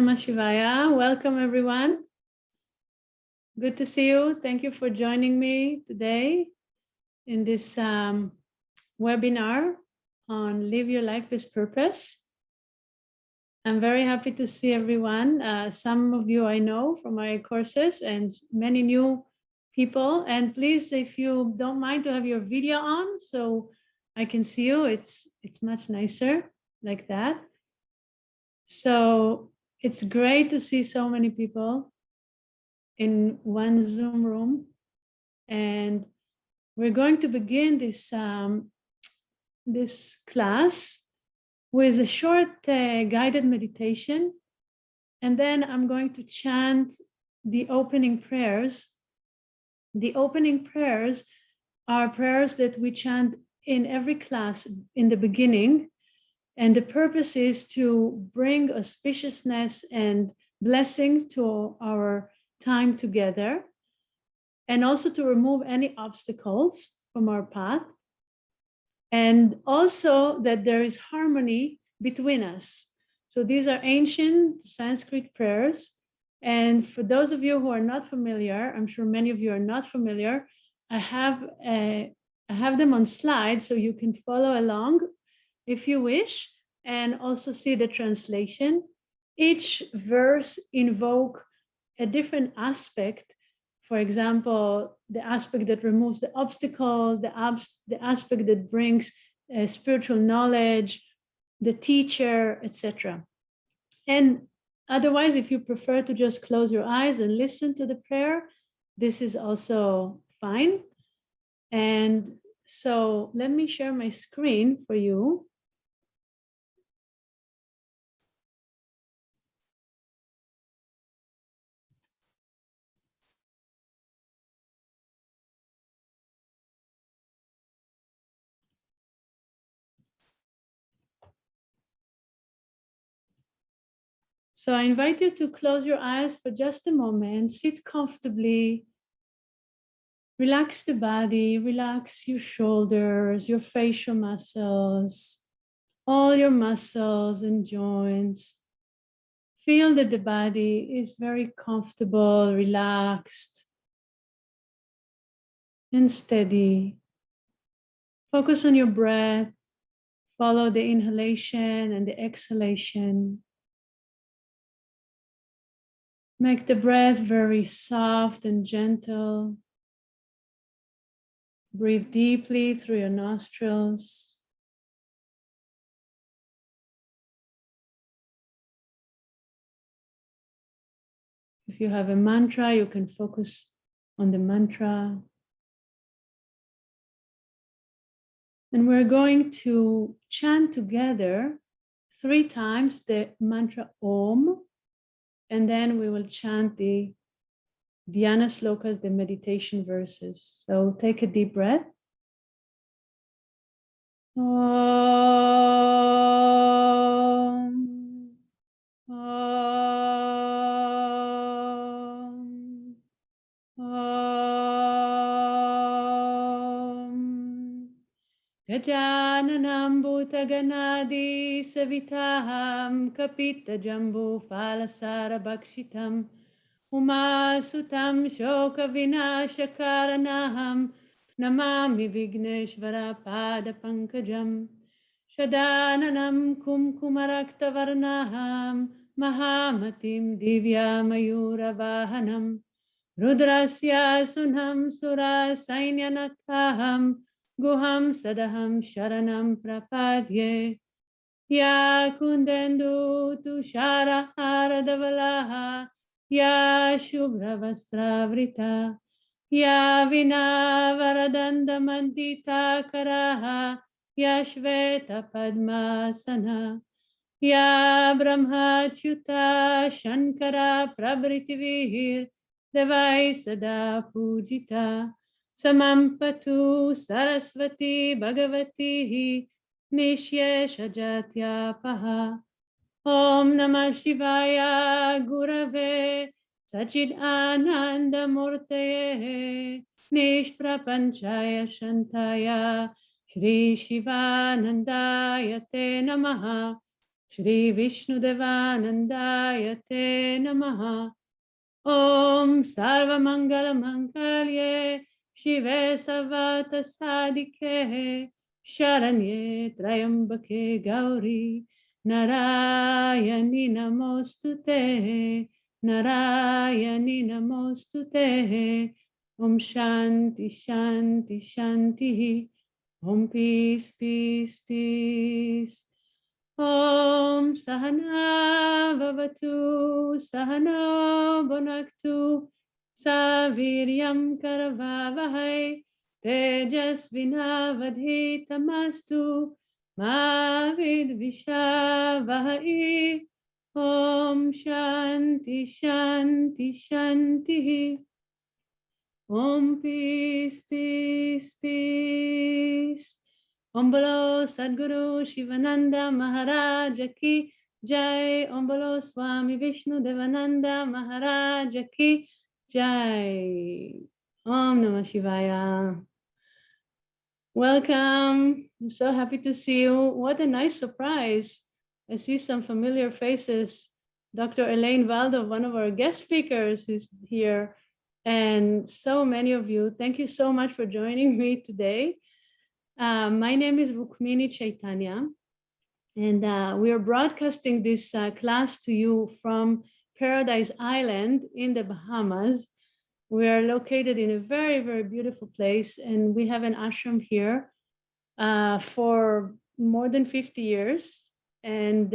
Namah Shivaya. Welcome everyone. Good to see you. Thank you for joining me today in this webinar on Live Your Life with Purpose. I'm very happy to see everyone. Some of you I know from my courses and many new people. And please, if you don't mind to have your video on so I can see you, it's much nicer like that. So it's great to see so many people in one Zoom room. And we're going to begin this, this class with a short guided meditation. And then I'm going to chant the opening prayers. The opening prayers are prayers that we chant in every class in the beginning. And the purpose is to bring auspiciousness and blessing to our time together, and also to remove any obstacles from our path. And also that there is harmony between us. So these are ancient Sanskrit prayers. And for those of you who are not familiar, I'm sure many of you are not familiar, I have them on slides so you can follow along if you wish, and also see the translation. Each verse invoke a different aspect. For example, the aspect that removes the obstacle, the aspect that brings spiritual knowledge, the teacher, etc. And otherwise, if you prefer to just close your eyes and listen to the prayer, this is also fine. And so let me share my screen for you. So I invite you to close your eyes for just a moment, sit comfortably, relax the body, relax your shoulders, your facial muscles, all your muscles and joints. Feel that the body is very comfortable, relaxed, and steady. Focus on your breath, follow the inhalation and the exhalation. Make the breath very soft and gentle. Breathe deeply through your nostrils. If you have a mantra, you can focus on the mantra. And we're going to chant together 3 times the mantra Om. And then we will chant the Dhyana slokas, the meditation verses. So take a deep breath. Om, Om, Om. Gajananam bhutaganadi savitaham kapita jambu falasara bhakshitam umasutam shoka vinashakaranaham namami vigneshvara pada pankajam shadananam kumkumaraktavarnaham mahamatim divya mayura vahanam rudrasya sunham sura sainyanathaham Guham sadaham sharanam prapadye ya kundendu tushara haradavalaha ya shubhra vastravrita ya vina varadanda mandita karaha ya shveta padmasana ya brahmachyuta shankara prabhritivihir devai sada pujita Samampatu Saraswati Bhagavati Nishyesha Jatyapaha Om Namah Shivaya Gurave Sachid Ananda Murteye Nishprapanchaya Shantaya Shri Shivanandaya Te Namaha Shri Vishnu Devanandaya Te Namaha. Om Sarva Mangala Mangalye Shive Savata Sadike Sharanye Trayambake Gauri Narayani Namostute Narayani Namostute. Om Shanti Shanti Shanti. Om peace, peace, peace. Om Sahana Vavatu Sahana Bonaktu Saviryam Karavavahai Tejasvina Vadhitamastu Ma Vidvishavahai. Om Shanti Shanti Shanti. Om peace, peace, peace. Om Bolo Sadguru Sivananda Maharaja Ki Jai. Om Bolo Swami Vishnu Devananda Maharaja Ki Jai. Om Namah Shivaya. Welcome. I'm so happy to see you. What a nice surprise. I see some familiar faces. Dr. Elaine Valdo, one of our guest speakers, is here. And so many of you. Thank you so much for joining me today. My name is Rukmini Chaitanya, and we are broadcasting this class to you from Paradise Island in the Bahamas. We are located in a very, very beautiful place, and we have an ashram here for more than 50 years. And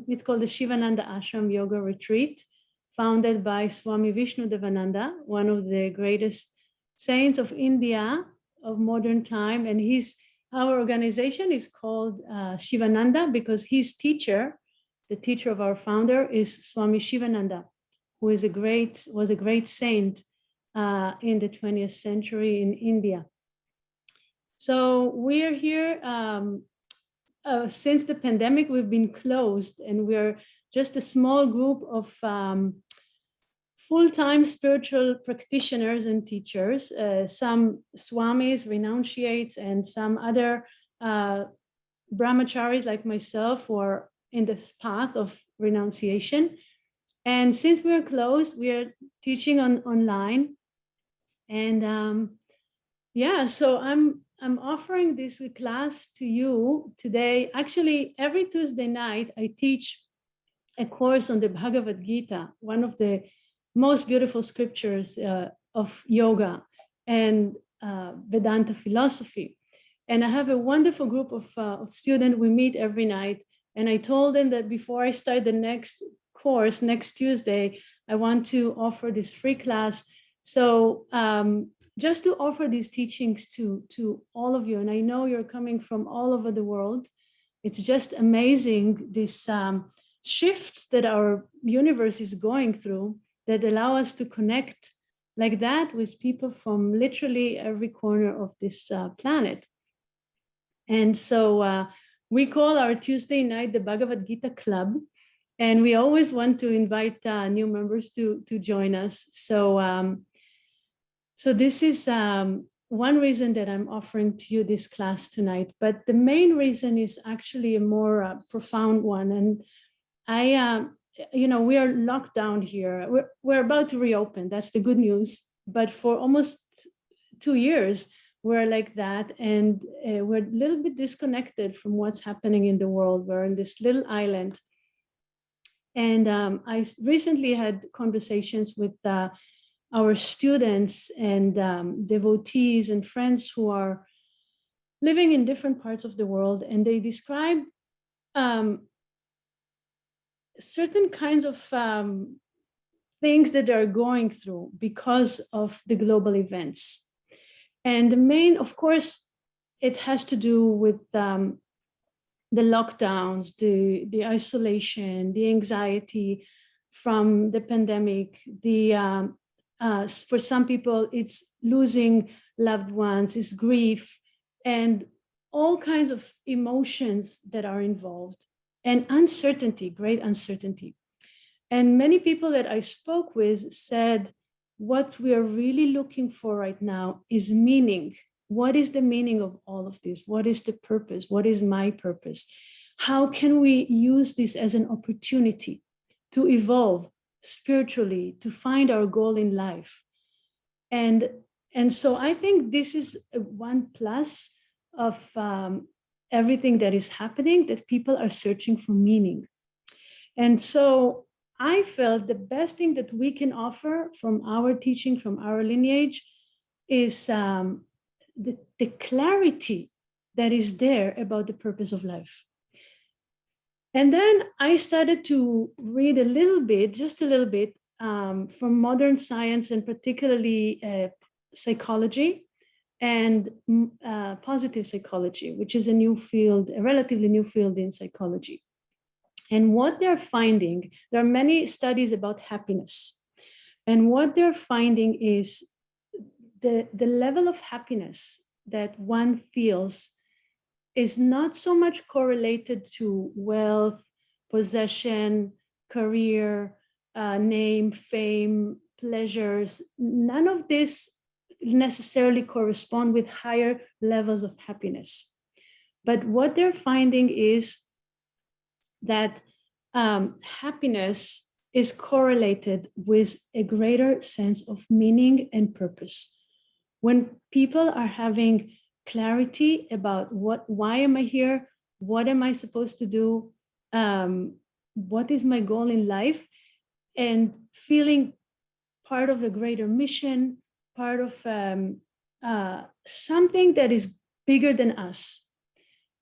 it's called the Sivananda Ashram Yoga Retreat, founded by Swami Vishnu Devananda, one of the greatest saints of India of modern time. And our organization is called Sivananda because his teacher, the teacher of our founder, is Swami Sivananda, who was a great saint in the 20th century in India. So we're here since the pandemic. We've been closed, and we're just a small group of full-time spiritual practitioners and teachers, some swamis, renunciates, and some other brahmacharis like myself who are in this path of renunciation. And since we're closed, we are teaching online. And so I'm offering this class to you today. Actually, every Tuesday night, I teach a course on the Bhagavad Gita, one of the most beautiful scriptures of yoga and Vedanta philosophy. And I have a wonderful group of students. We meet every night. And I told them that before I start the next course, next Tuesday, I want to offer this free class. So just to offer these teachings to all of you. And I know you're coming from all over the world. It's just amazing, this shift that our universe is going through, that allow us to connect like that with people from literally every corner of this planet. And so we call our Tuesday night the Bhagavad Gita Club, and we always want to invite new members to join us. So this is one reason that I'm offering to you this class tonight. But the main reason is actually a more profound one. And we are locked down here. We're about to reopen. That's the good news. But for almost 2 years, we're like that. And we're a little bit disconnected from what's happening in the world. We're in this little island. And I recently had conversations with our students and devotees and friends who are living in different parts of the world. And they describe certain kinds of things that they're going through because of the global events. And the main, of course, it has to do with the lockdowns, the isolation, the anxiety from the pandemic. For some people, it's losing loved ones, it's grief, and all kinds of emotions that are involved. And uncertainty, great uncertainty. And many people that I spoke with said, what we are really looking for right now is meaning. What is the meaning of all of this? What is the purpose? What is my purpose? how can we use this as an opportunity to evolve spiritually, to find our goal in life? And so I think this is one plus of everything that is happening, that people are searching for meaning. And so I felt the best thing that we can offer from our teaching, from our lineage, is the clarity that is there about the purpose of life. And then I started to read a little bit, just a little bit, from modern science, and particularly psychology and positive psychology, which is a new field, a relatively new field in psychology. And what they're finding, there are many studies about happiness. And what they're finding is the level of happiness that one feels is not so much correlated to wealth, possession, career, name, fame, pleasures. None of this necessarily correspond with higher levels of happiness. But what they're finding is that happiness is correlated with a greater sense of meaning and purpose. When people are having clarity about why am I here? What am I supposed to do? What is my goal in life? And feeling part of a greater mission, part of something that is bigger than us,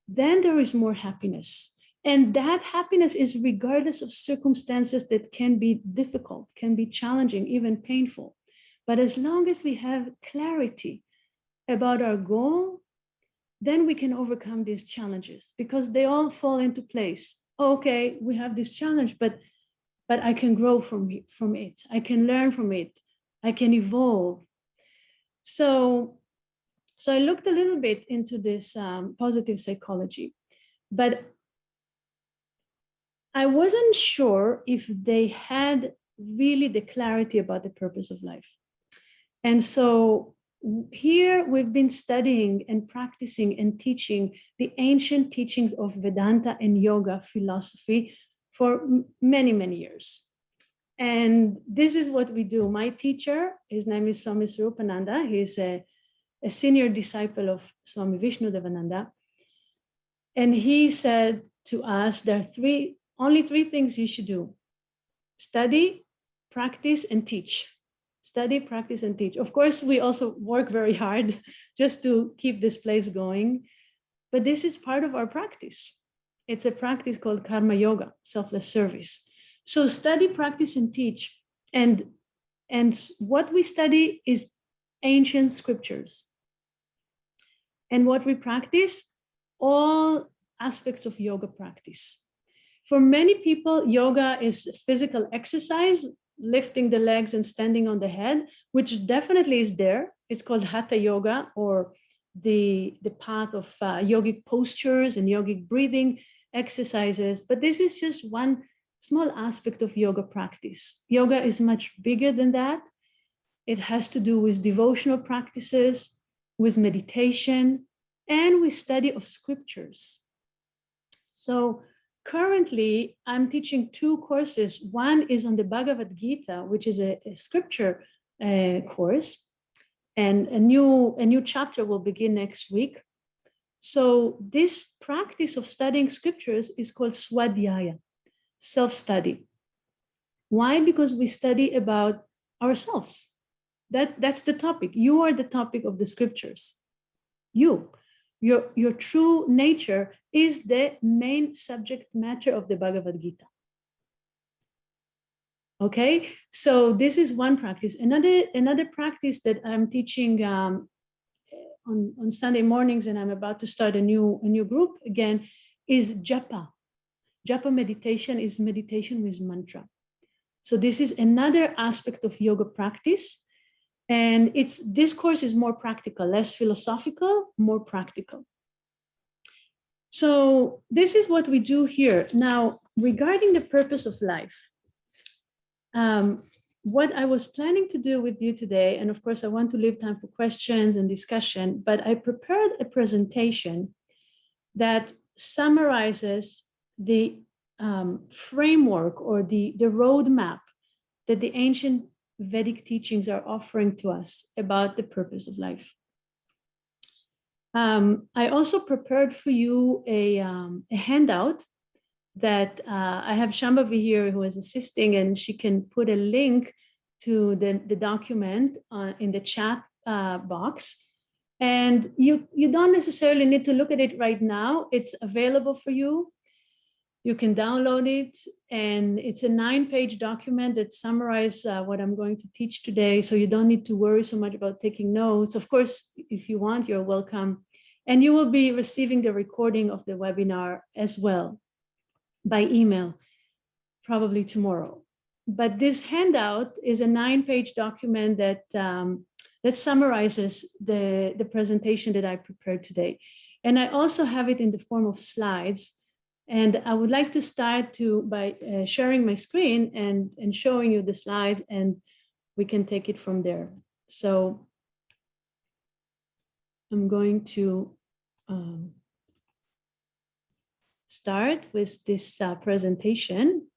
then there is more happiness. And that happiness is regardless of circumstances that can be difficult, can be challenging, even painful. But as long as we have clarity about our goal, then we can overcome these challenges, because they all fall into place. Okay, we have this challenge, but I can grow from it. I can learn from it. I can evolve. So I looked a little bit into this positive psychology, but I wasn't sure if they had really the clarity about the purpose of life. And so here we've been studying and practicing and teaching the ancient teachings of Vedanta and yoga philosophy for many, many years. And this is what we do. My teacher, his name is Swami Swarupananda. He's a senior disciple of Swami Vishnu Devananda. And he said to us, there are only three things you should do: study, practice, and teach. Study, practice, and teach. Of course, we also work very hard just to keep this place going, but this is part of our practice. It's a practice called karma yoga, selfless service. So study, practice, and teach. And what we study is ancient scriptures. And what we practice, all aspects of yoga practice. For many people, yoga is physical exercise, lifting the legs and standing on the head, which definitely is there. It's called hatha yoga, or the path of yogic postures and yogic breathing exercises. But this is just one small aspect of yoga practice. Yoga is much bigger than that. It has to do with devotional practices, with meditation, and with study of scriptures. So currently, I'm teaching two courses. One is on the Bhagavad Gita, which is a scripture course, and a new chapter will begin next week. So this practice of studying scriptures is called swadhyaya, self-study. Why? Because we study about ourselves. That's the topic. You are the topic of the scriptures. Your true nature is the main subject matter of the Bhagavad Gita. Okay, so this is one practice. Another practice that I'm teaching on Sunday mornings, and I'm about to start a new group again, is japa. Japa meditation is meditation with mantra. So this is another aspect of yoga practice. And this course is more practical, less philosophical, more practical. So this is what we do here. Now, regarding the purpose of life, what I was planning to do with you today, and of course I want to leave time for questions and discussion, but I prepared a presentation that summarizes the framework or the roadmap that the ancient Vedic teachings are offering to us about the purpose of life. I also prepared for you a handout that I have Shambhavi here who is assisting, and she can put a link to the document in the chat box. And you don't necessarily need to look at it right now. It's available for you. You can download it, and it's a 9-page document that summarizes what I'm going to teach today. So you don't need to worry so much about taking notes. Of course, if you want, you're welcome. And you will be receiving the recording of the webinar as well by email, probably tomorrow. But this handout is a 9-page document that summarizes the presentation that I prepared today. And I also have it in the form of slides. And I would like to start by sharing my screen and showing you the slides, and we can take it from there. So I'm going to start with this presentation.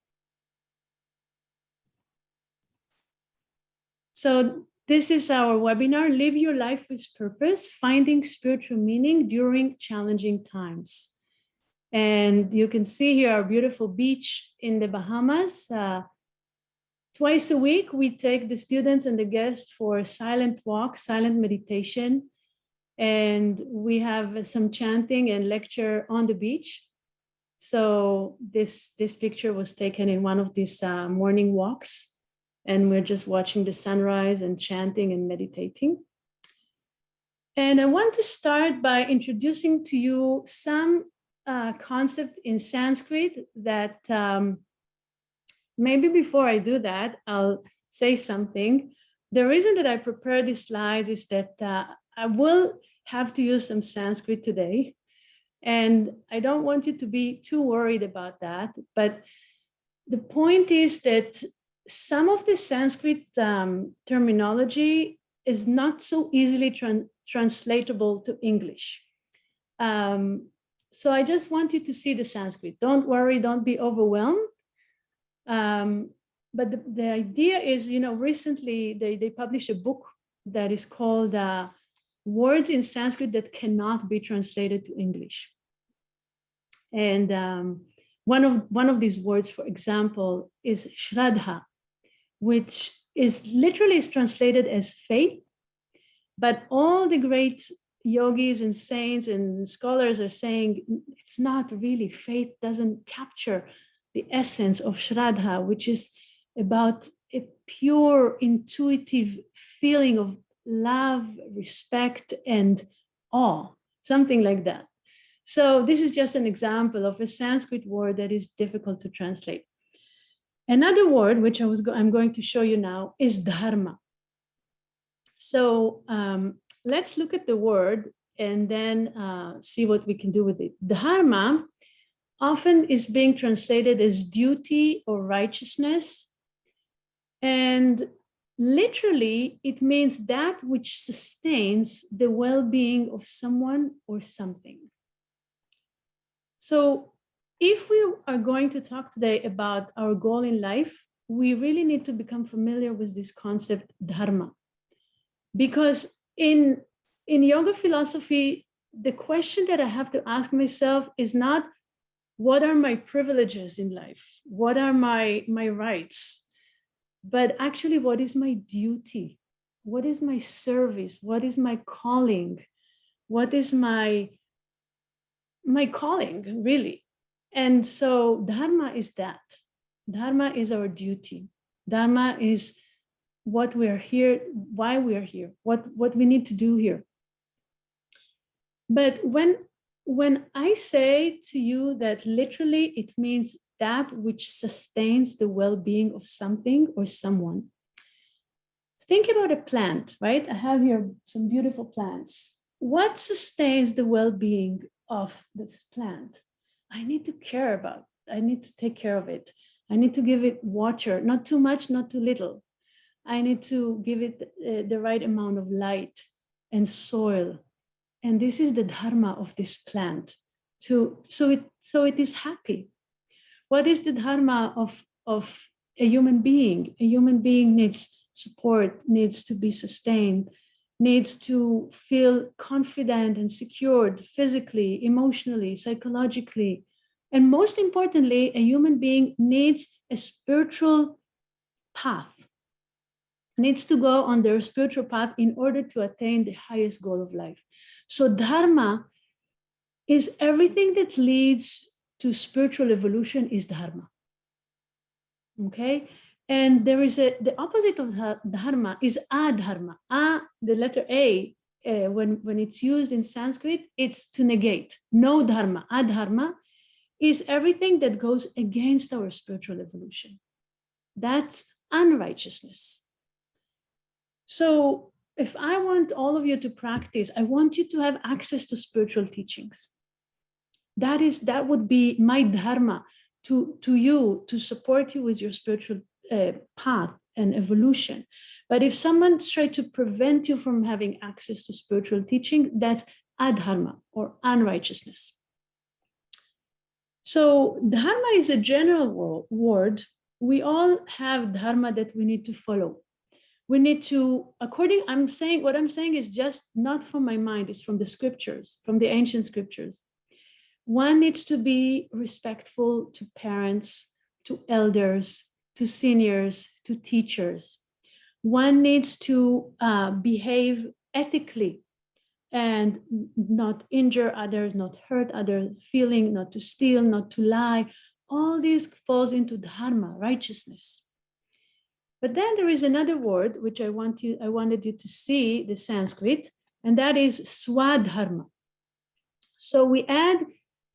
So this is our webinar, Live Your Life with Purpose, Finding Spiritual Meaning During Challenging Times. And you can see here our beautiful beach in the Bahamas. Twice a week, we take the students and the guests for a silent walk, silent meditation. And we have some chanting and lecture on the beach. So this picture was taken in one of these morning walks. And we're just watching the sunrise and chanting and meditating. And I want to start by introducing to you some concept in Sanskrit that maybe before I do that, I'll say something. The reason that I prepared these slides is that I will have to use some Sanskrit today. And I don't want you to be too worried about that. But the point is that some of the Sanskrit terminology is not so easily translatable to English. So I just want you to see the Sanskrit. Don't worry, don't be overwhelmed. But the idea is, recently they published a book that is called Words in Sanskrit That Cannot Be Translated to English. And one of these words, for example, is Shraddha, which is literally translated as faith. But all the great yogis and saints and scholars are saying it's not really, faith doesn't capture the essence of Shraddha, which is about a pure intuitive feeling of love, respect, and awe, something like that. So this is just an example of a Sanskrit word that is difficult to translate. Another word, which I'm going to show you now, is Dharma. So let's look at the word and then see what we can do with it. Dharma often is being translated as duty or righteousness. And literally, it means that which sustains the well-being of someone or something. So if we are going to talk today about our goal in life, we really need to become familiar with this concept, dharma. Because in yoga philosophy, the question that I have to ask myself is not, what are my privileges in life? What are my rights? But actually, what is my duty? What is my service? What is my calling? What is my calling, really? And so dharma is that. Dharma is our duty. Dharma is what we are here, why we are here, what we need to do here. But when I say to you that literally it means that which sustains the well-being of something or someone, think about a plant, right? I have here some beautiful plants. What sustains the well-being of this plant? I need to care about. I need to take care of it. I need to give it water, not too much, not too little. I need to give it the right amount of light and soil. And this is the dharma of this plant. So it is happy. What is the dharma of a human being? A human being needs support, needs to be sustained, needs to feel confident and secured physically, emotionally, psychologically. And most importantly, a human being needs a spiritual path, needs to go on their spiritual path in order to attain the highest goal of life. So dharma is everything that leads to spiritual evolution is dharma. Okay? And there is the opposite of dharma is adharma. The letter A, when it's used in Sanskrit, it's to negate. No dharma. Adharma is everything that goes against our spiritual evolution. That's unrighteousness. So if I want all of you to practice, I want you to have access to spiritual teachings. That would be my dharma to you, to support you with your spiritual path and evolution. But if someone's trying to prevent you from having access to spiritual teaching, that's adharma or unrighteousness. So dharma is a general word. We all have dharma that we need to follow. We need to, what I'm saying is just not from my mind, it's from the scriptures, from the ancient scriptures. One needs to be respectful to parents, to elders, to seniors, to teachers. One needs to behave ethically and not injure others, not hurt others' feeling, not to steal, not to lie. All this falls into dharma, righteousness. But then there is another word which I wanted you to see, the Sanskrit, and that is swadharma. So we add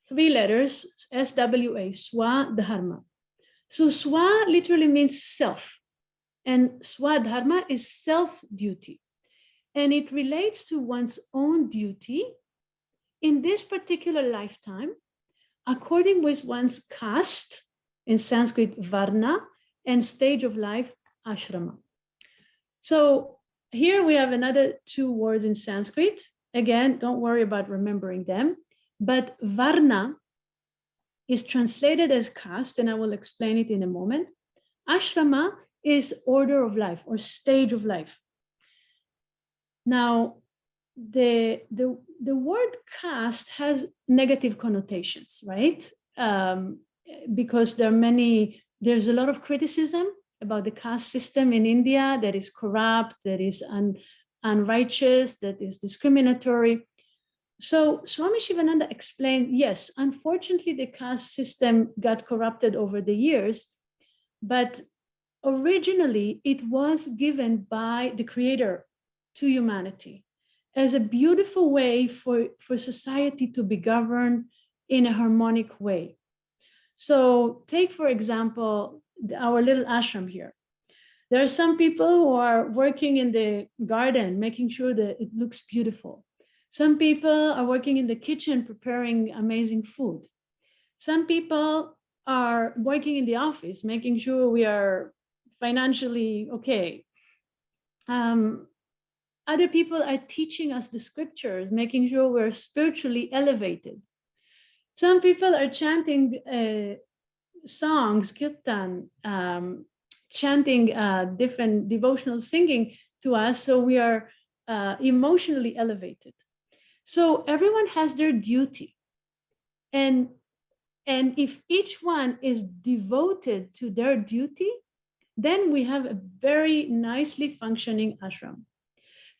3 letters, SWA, swadharma. So swa literally means self, and swadharma is self-duty. And it relates to one's own duty in this particular lifetime, according with one's caste, in Sanskrit, Varna, and stage of life, ashrama. So here we have another 2 words in Sanskrit. Again, don't worry about remembering them. But Varna is translated as caste, and I will explain it in a moment. Ashrama is order of life or stage of life. Now, the word caste has negative connotations, right? Because there's a lot of criticism about the caste system in India that is corrupt, that is unrighteous, that is discriminatory. So Swami Sivananda explained, yes, unfortunately, the caste system got corrupted over the years, but originally it was given by the Creator to humanity as a beautiful way for society to be governed in a harmonic way. So take, for example, our little ashram here. There are some people who are working in the garden, making sure that it looks beautiful. Some people are working in the kitchen, preparing amazing food. Some people are working in the office, making sure we are financially okay. Other people are teaching us the scriptures, making sure we're spiritually elevated. Some people are chanting songs, kirtan, chanting different devotional singing to us, so we are emotionally elevated. So everyone has their duty. And if each one is devoted to their duty, then we have a very nicely functioning ashram.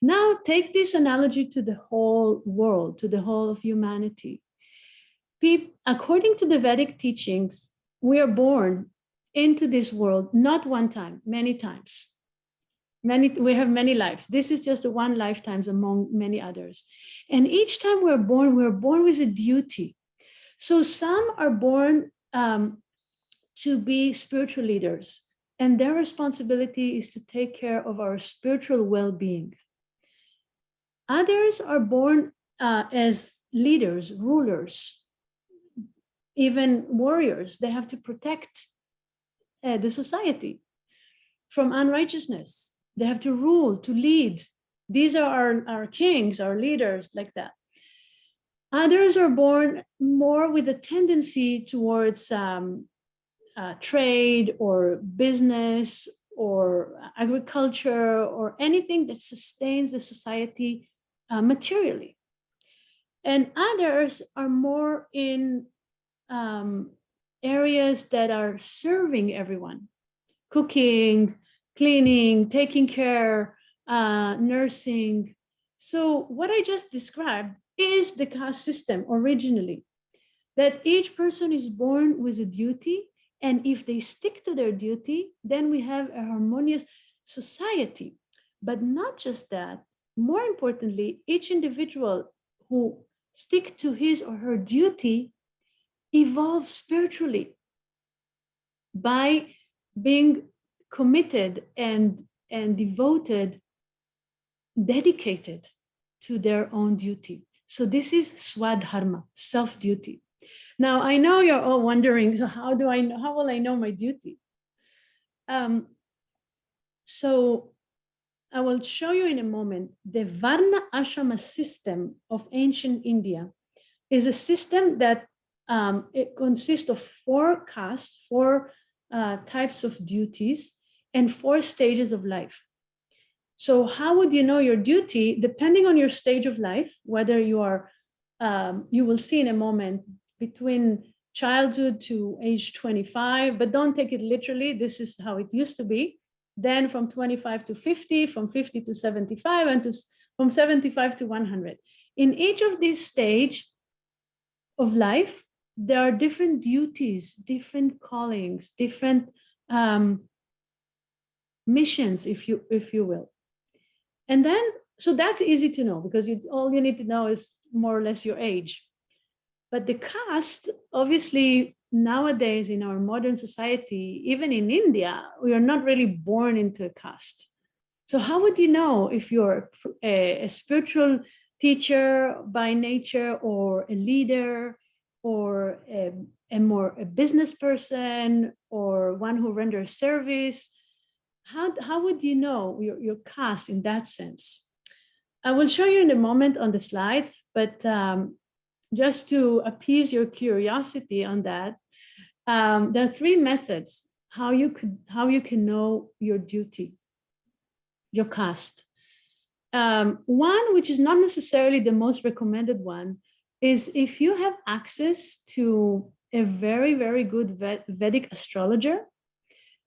Now take this analogy to the whole world, to the whole of humanity. According to the Vedic teachings, we are born into this world, not one time, many times. We have many lives. This is just one lifetime among many others. And each time we're born with a duty. So some are born to be spiritual leaders, and their responsibility is to take care of our spiritual well-being. Others are born as leaders, rulers, even warriors. They have to protect the society from unrighteousness. They have to rule, to lead. These are our kings, our leaders, like that. Others are born more with a tendency towards trade or business or agriculture or anything that sustains the society materially. And others are more in areas that are serving everyone: cooking, cleaning, taking care, nursing. So what I just described is the caste system originally, that each person is born with a duty, and if they stick to their duty, then we have a harmonious society. But not just that, more importantly, each individual who stick to his or her duty evolves spiritually by being committed and devoted, dedicated to their own duty. So this is swadharma, self-duty. Now, I know you're all wondering, so how will I know my duty? So I will show you in a moment. The Varna ashrama system of ancient India is a system that it consists of 4 castes, 4 types of duties, and 4 stages of life. So how would you know your duty? Depending on your stage of life, whether you are, you will see in a moment, between childhood to age 25, but don't take it literally. This is how it used to be. Then from 25 to 50, from 50 to 75, and from 75 to 100. In each of these stages of life, there are different duties, different callings, different missions, if you will. And then, so that's easy to know, because all you need to know is more or less your age. But the caste, obviously, nowadays in our modern society, even in India, we are not really born into a caste. So how would you know if you're a spiritual teacher by nature, or a leader, or a business person, or one who renders service? How would you know your caste in that sense? I will show you in a moment on the slides, but just to appease your curiosity on that, there are 3 methods how you can know your duty, your caste. One, which is not necessarily the most recommended one, is if you have access to a very, very good Vedic astrologer,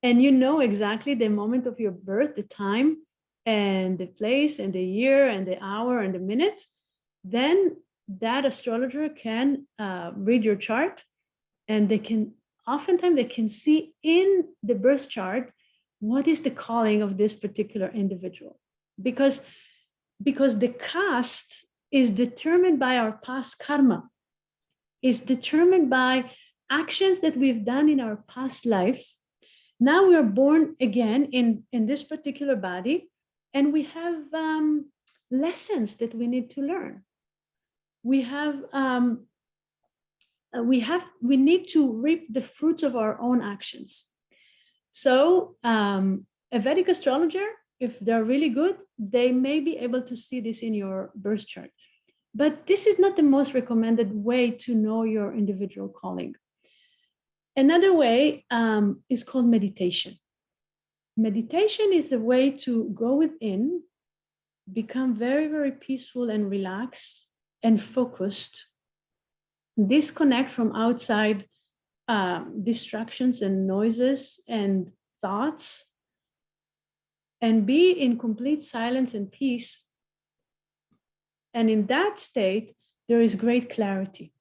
and you know exactly the moment of your birth, the time, and the place, and the year, and the hour, and the minute, then that astrologer can read your chart, and oftentimes they can see in the birth chart what is the calling of this particular individual, because the caste is determined by our past karma, is determined by actions that we've done in our past lives. Now we are born again in this particular body, and we have lessons that we need to learn. We need to reap the fruits of our own actions. So a Vedic astrologer, if they're really good, they may be able to see this in your birth chart. But this is not the most recommended way to know your individual calling. Another way is called meditation. Meditation is a way to go within, become very, very peaceful and relaxed and focused, disconnect from outside distractions and noises and thoughts, and be in complete silence and peace. And in that state, there is great clarity.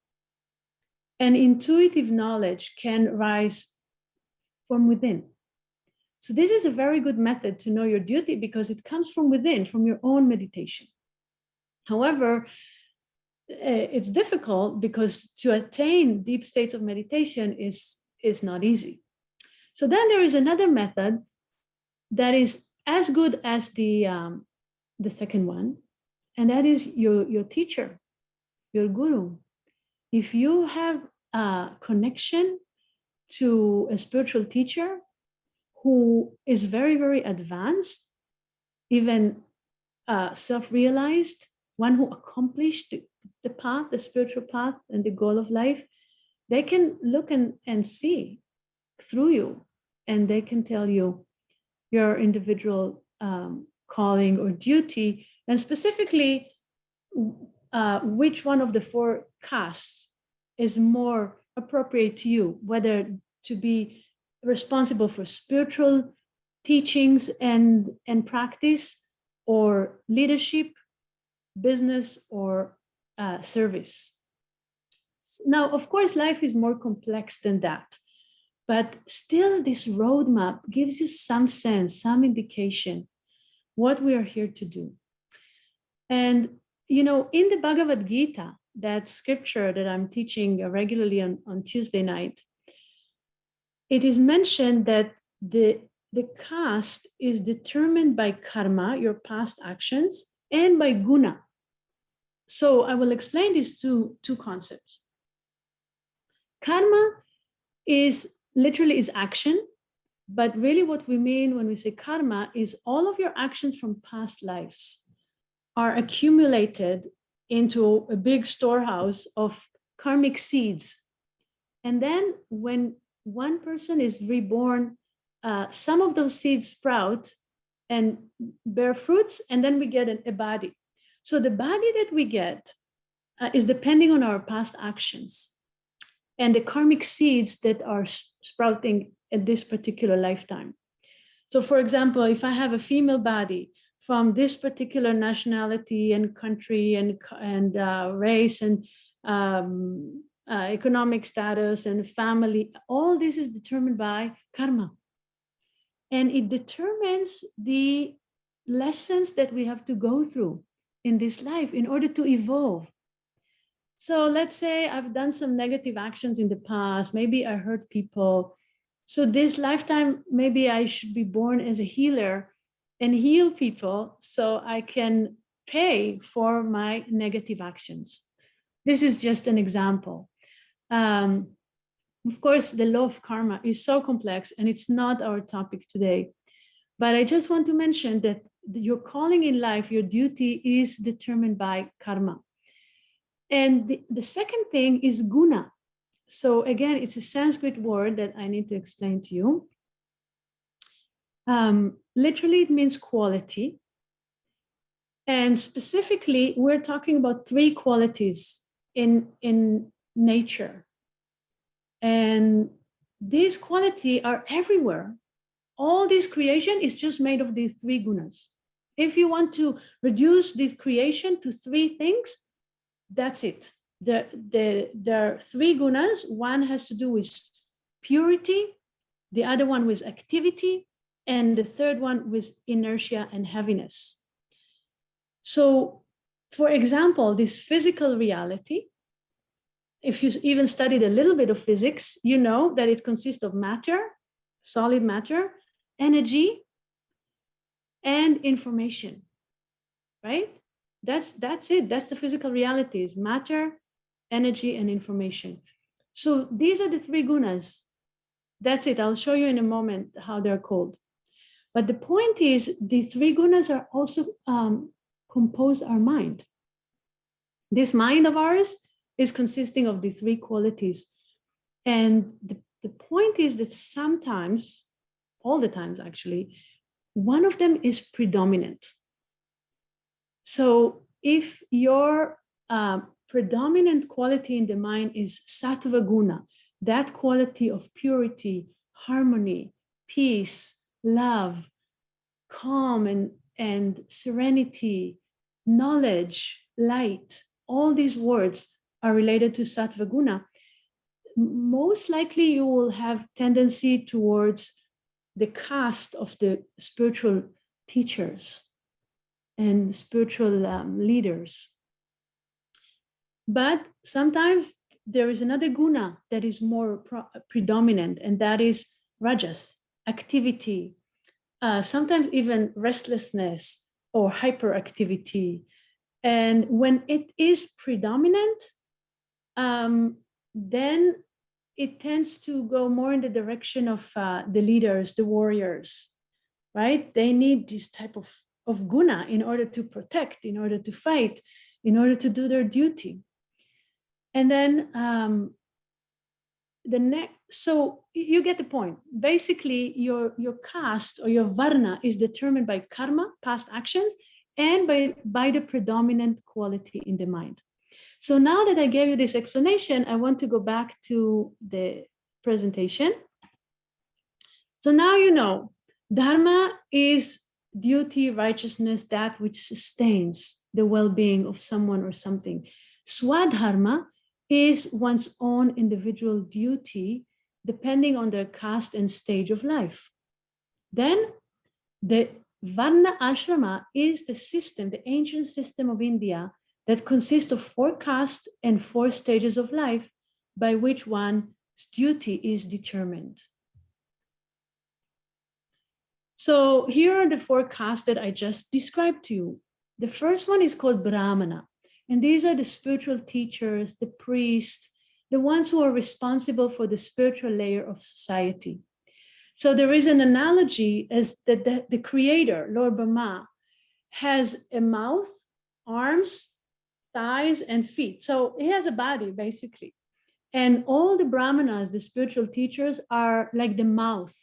And intuitive knowledge can rise from within. So this is a very good method to know your duty, because it comes from within, from your own meditation. However, it's difficult, because to attain deep states of meditation is not easy. So then there is another method that is as good as the second one, and that is your teacher, your guru. If you have a connection to a spiritual teacher who is very, very advanced, even self-realized, one who accomplished the path, the spiritual path, and the goal of life, they can look and see through you, and they can tell you your individual calling or duty, and specifically which one of the four castes is more appropriate to you, whether to be responsible for spiritual teachings and practice, or leadership, business, or service. Now, of course, life is more complex than that, but still this roadmap gives you some sense, some indication what we are here to do. And, you know, in the Bhagavad Gita, that scripture that I'm teaching regularly on Tuesday night, it is mentioned that the caste is determined by karma, your past actions, and by guna. So I will explain these two concepts. Karma is literally is action, but really what we mean when we say karma is all of your actions from past lives are accumulated into a big storehouse of karmic seeds. And then when one person is reborn, some of those seeds sprout and bear fruits, and then we get a body. So the body that we get is depending on our past actions and the karmic seeds that are sprouting at this particular lifetime. So for example, if I have a female body from this particular nationality and country and race and economic status and family, all this is determined by karma. And it determines the lessons that we have to go through in this life in order to evolve. So let's say I've done some negative actions in the past. Maybe I hurt people. So this lifetime, maybe I should be born as a healer and heal people so I can pay for my negative actions. This is just an example. Of course, the law of karma is so complex and it's not our topic today. But I just want to mention that your calling in life, your duty is determined by karma. And the second thing is guna. So again, it's a Sanskrit word that I need to explain to you. Literally, it means quality. And specifically, we're talking about three qualities in nature. And these qualities are everywhere. All this creation is just made of these three gunas. If you want to reduce this creation to three things, that's it. There are three gunas. One has to do with purity, the other one with activity, and the third one with inertia and heaviness. So, for example, this physical reality, if you even studied a little bit of physics, you know that it consists of matter, solid matter, energy, and information, right? That's it. That's the physical realities: matter, energy, and information. So these are the three gunas. That's it. I'll show you in a moment how they're called. But the point is, the three gunas are also compose our mind. This mind of ours is consisting of the three qualities. And the point is that sometimes, all the times actually, one of them is predominant. So if your predominant quality in the mind is sattva guna, that quality of purity, harmony, peace, love, calm and serenity, knowledge, light, all these words are related to sattva guna, most likely you will have tendency towards the caste of the spiritual teachers and spiritual leaders. But sometimes there is another guna that is more predominant, and that is rajas, activity, sometimes even restlessness or hyperactivity. And when it is predominant, then it tends to go more in the direction of the leaders, the warriors, right? They need this type of guna in order to protect, in order to fight, in order to do their duty. And then so you get the point. Basically, your caste or your varna is determined by karma, past actions, and by the predominant quality in the mind. So now that I gave you this explanation, I want to go back to the presentation. So now you know, dharma is duty, righteousness, that which sustains the well-being of someone or something. Swadharma is one's own individual duty, depending on their caste and stage of life. Then the Varna ashrama is the system, the ancient system of India, that consists of 4 castes and 4 stages of life by which one's duty is determined. So here are the 4 castes that I just described to you. The first one is called Brahmana. And these are the spiritual teachers, the priests, the ones who are responsible for the spiritual layer of society. So there is an analogy as that the creator, Lord Brahma, has a mouth, arms, thighs, and feet. So he has a body, basically. And all the Brahmanas, the spiritual teachers, are like the mouth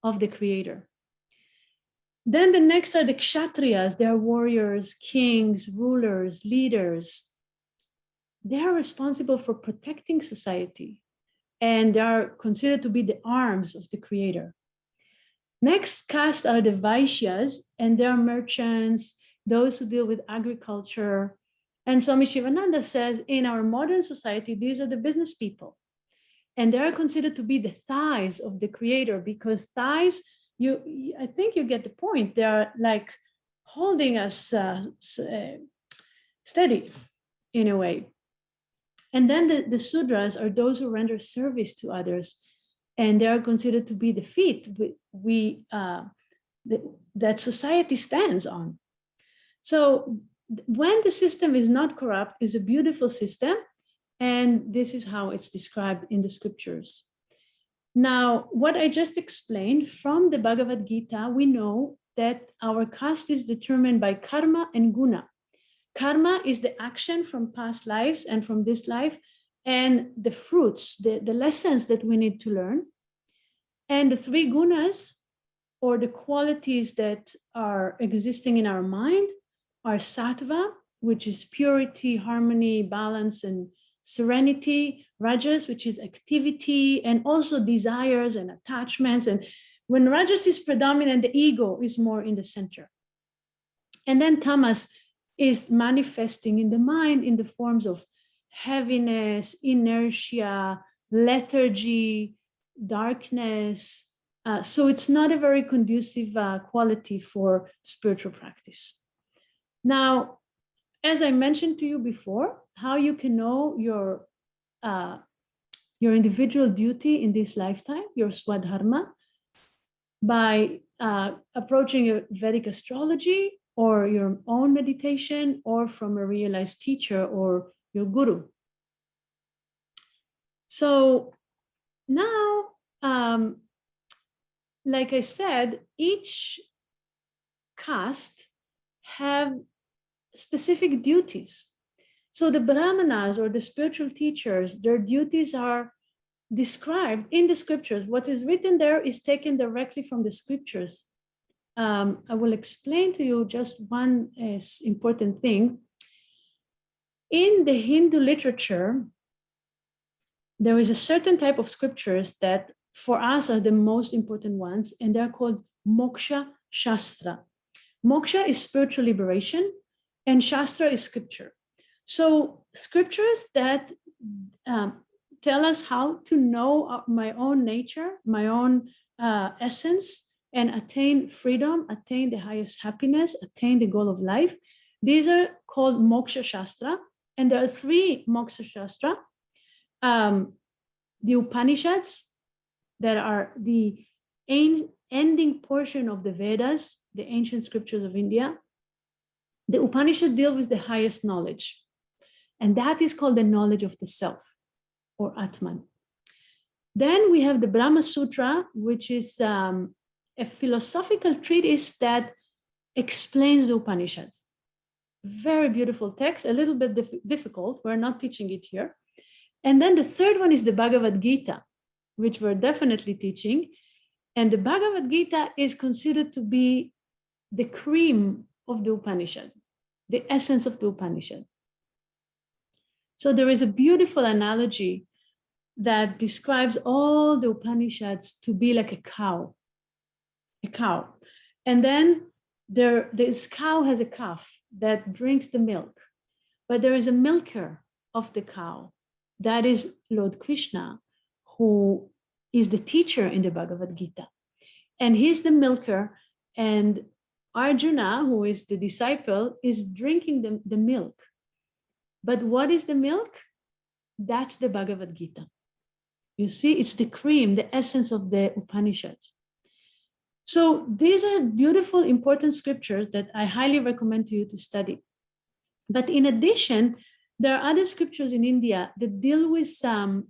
of the creator. Then the next are the kshatriyas. They are warriors, kings, rulers, leaders. They are responsible for protecting society, and they are considered to be the arms of the creator. Next caste are the Vaishyas, and they are merchants, those who deal with agriculture. And Swami Sivananda says, in our modern society, these are the business people. And they are considered to be the thighs of the creator, because thighs, I think you get the point. They are like holding us steady in a way. And then the Sudras are those who render service to others, and they are considered to be the feet that society stands on. So when the system is not corrupt, it's a beautiful system, and this is how it's described in the scriptures. Now, what I just explained from the Bhagavad Gita, we know that our caste is determined by karma and guna. Karma is the action from past lives and from this life, and the fruits, the lessons that we need to learn. And the 3 gunas, or the qualities that are existing in our mind, are sattva, which is purity, harmony, balance, and serenity; rajas, which is activity, and also desires and attachments. And when rajas is predominant, the ego is more in the center. And then tamas is manifesting in the mind in the forms of heaviness, inertia, lethargy, darkness. So it's not a very conducive quality for spiritual practice. Now, as I mentioned to you before, how you can know your individual duty in this lifetime, your Svadharma, by approaching your Vedic astrology or your own meditation, or from a realized teacher or your guru. So now, like I said, each caste have specific duties. So the Brahmanas, or the spiritual teachers, their duties are described in the scriptures. What is written there is taken directly from the scriptures. I will explain to you just one important thing. In the Hindu literature, there is a certain type of scriptures that for us are the most important ones, and they're called moksha shastra. Moksha is spiritual liberation, and shastra is scripture. So scriptures that tell us how to know my own nature, my own essence, and attain freedom, attain the highest happiness, attain the goal of life. These are called moksha shastra, and there are 3 moksha shastra. The Upanishads, that are the ending portion of the Vedas, the ancient scriptures of India. The Upanishad deal with the highest knowledge, and that is called the knowledge of the self, or Atman. Then we have the Brahma Sutra, which is a philosophical treatise that explains the Upanishads. Very beautiful text, a little bit difficult. We're not teaching it here. And then the third one is the Bhagavad Gita. which we're definitely teaching. And the Bhagavad Gita is considered to be the cream of the Upanishad, the essence of the Upanishad. So there is a beautiful analogy that describes all the Upanishads to be like a cow. And then this cow has a calf that drinks the milk, but there is a milker of the cow. That is Lord Krishna, who is the teacher in the Bhagavad Gita. And he's the milker, and Arjuna, who is the disciple, is drinking the milk. But what is the milk? That's the Bhagavad Gita. You see, it's the cream, the essence of the Upanishads. So these are beautiful, important scriptures that I highly recommend to you to study. But in addition, there are other scriptures in India that deal with dharma,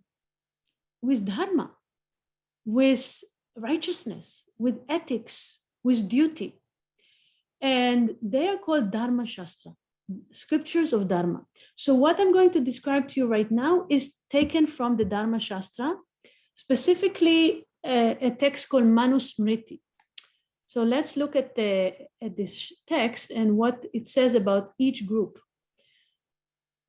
with righteousness, with ethics, with duty. And they are called Dharma Shastra, scriptures of Dharma. So what I'm going to describe to you right now is taken from the Dharma Shastra, specifically a text called Manusmriti. So let's look at this text and what it says about each group.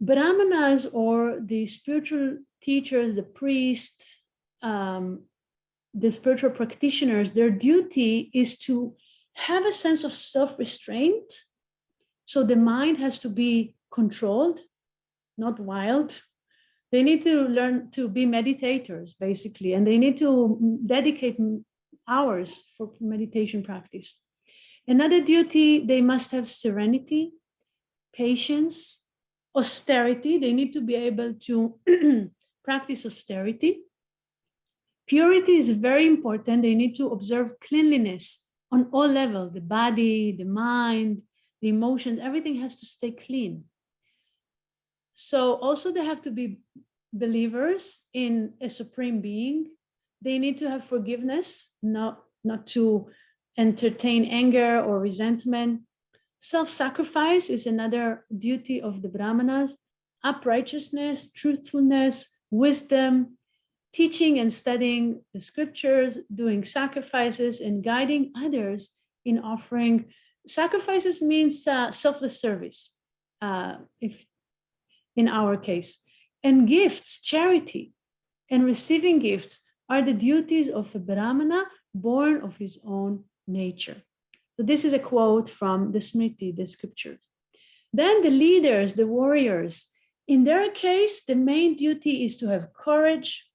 Brahmanas, or the spiritual teachers, the priests, the spiritual practitioners, their duty is to have a sense of self-restraint. So the mind has to be controlled, not wild. They need to learn to be meditators, basically, and they need to dedicate hours for meditation practice. Another duty, they must have serenity, patience, austerity. They need to be able to practice austerity. Purity is very important. They need to observe cleanliness on all levels, the body, the mind, the emotions, everything has to stay clean. So also they have to be believers in a supreme being. They need to have forgiveness, not to entertain anger or resentment. Self-sacrifice is another duty of the Brahmanas. Uprightness, truthfulness, wisdom, teaching and studying the scriptures, doing sacrifices, and guiding others in offering. Sacrifices means selfless service, if in our case. And gifts, charity, and receiving gifts are the duties of a Brahmana born of his own nature. So this is a quote from the Smriti, the scriptures. Then the leaders, the warriors, in their case, the main duty is to have courage,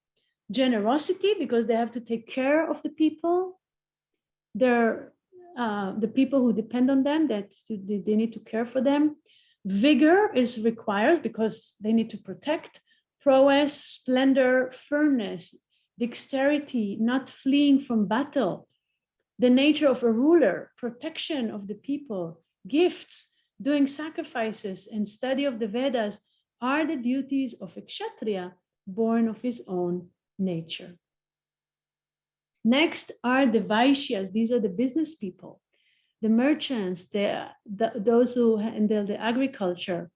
generosity, because they have to take care of the people. They're the people who depend on them, that they need to care for them. Vigor is required because they need to protect. Prowess, splendor, firmness, dexterity, not fleeing from battle. The nature of a ruler, protection of the people, gifts, doing sacrifices, and study of the Vedas are the duties of a Kshatriya born of his own nature. Next are the Vaishyas. These are the business people, the merchants, those who handle the agriculture,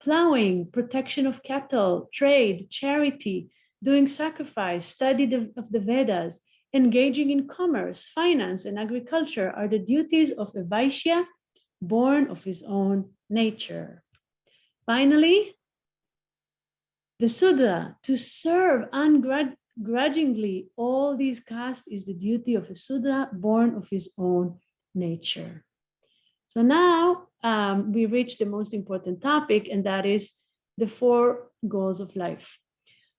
plowing, protection of cattle, trade, charity, doing sacrifice, study of the Vedas, engaging in commerce, finance, and agriculture are the duties of a Vaishya born of his own nature. Finally, the Sudra, to serve ungrudgingly all these castes is the duty of a Sudra born of his own nature. So now we reach the most important topic, and that is the 4 goals of life.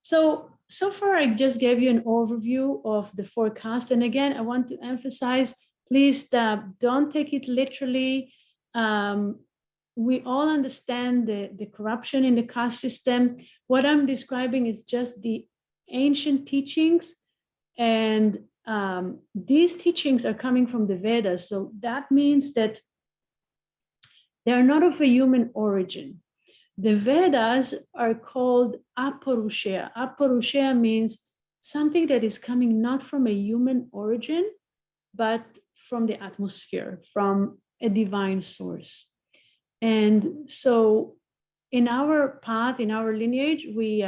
So far I just gave you an overview of the 4 castes. And again, I want to emphasize, please don't take it literally. We all understand the corruption in the caste system. What I'm describing is just the ancient teachings, and these teachings are coming from the Vedas. So that means that they are not of a human origin. The Vedas are called aparushaya. Aparushaya means something that is coming not from a human origin, but from the atmosphere, from a divine source. And so in our path, in our lineage, we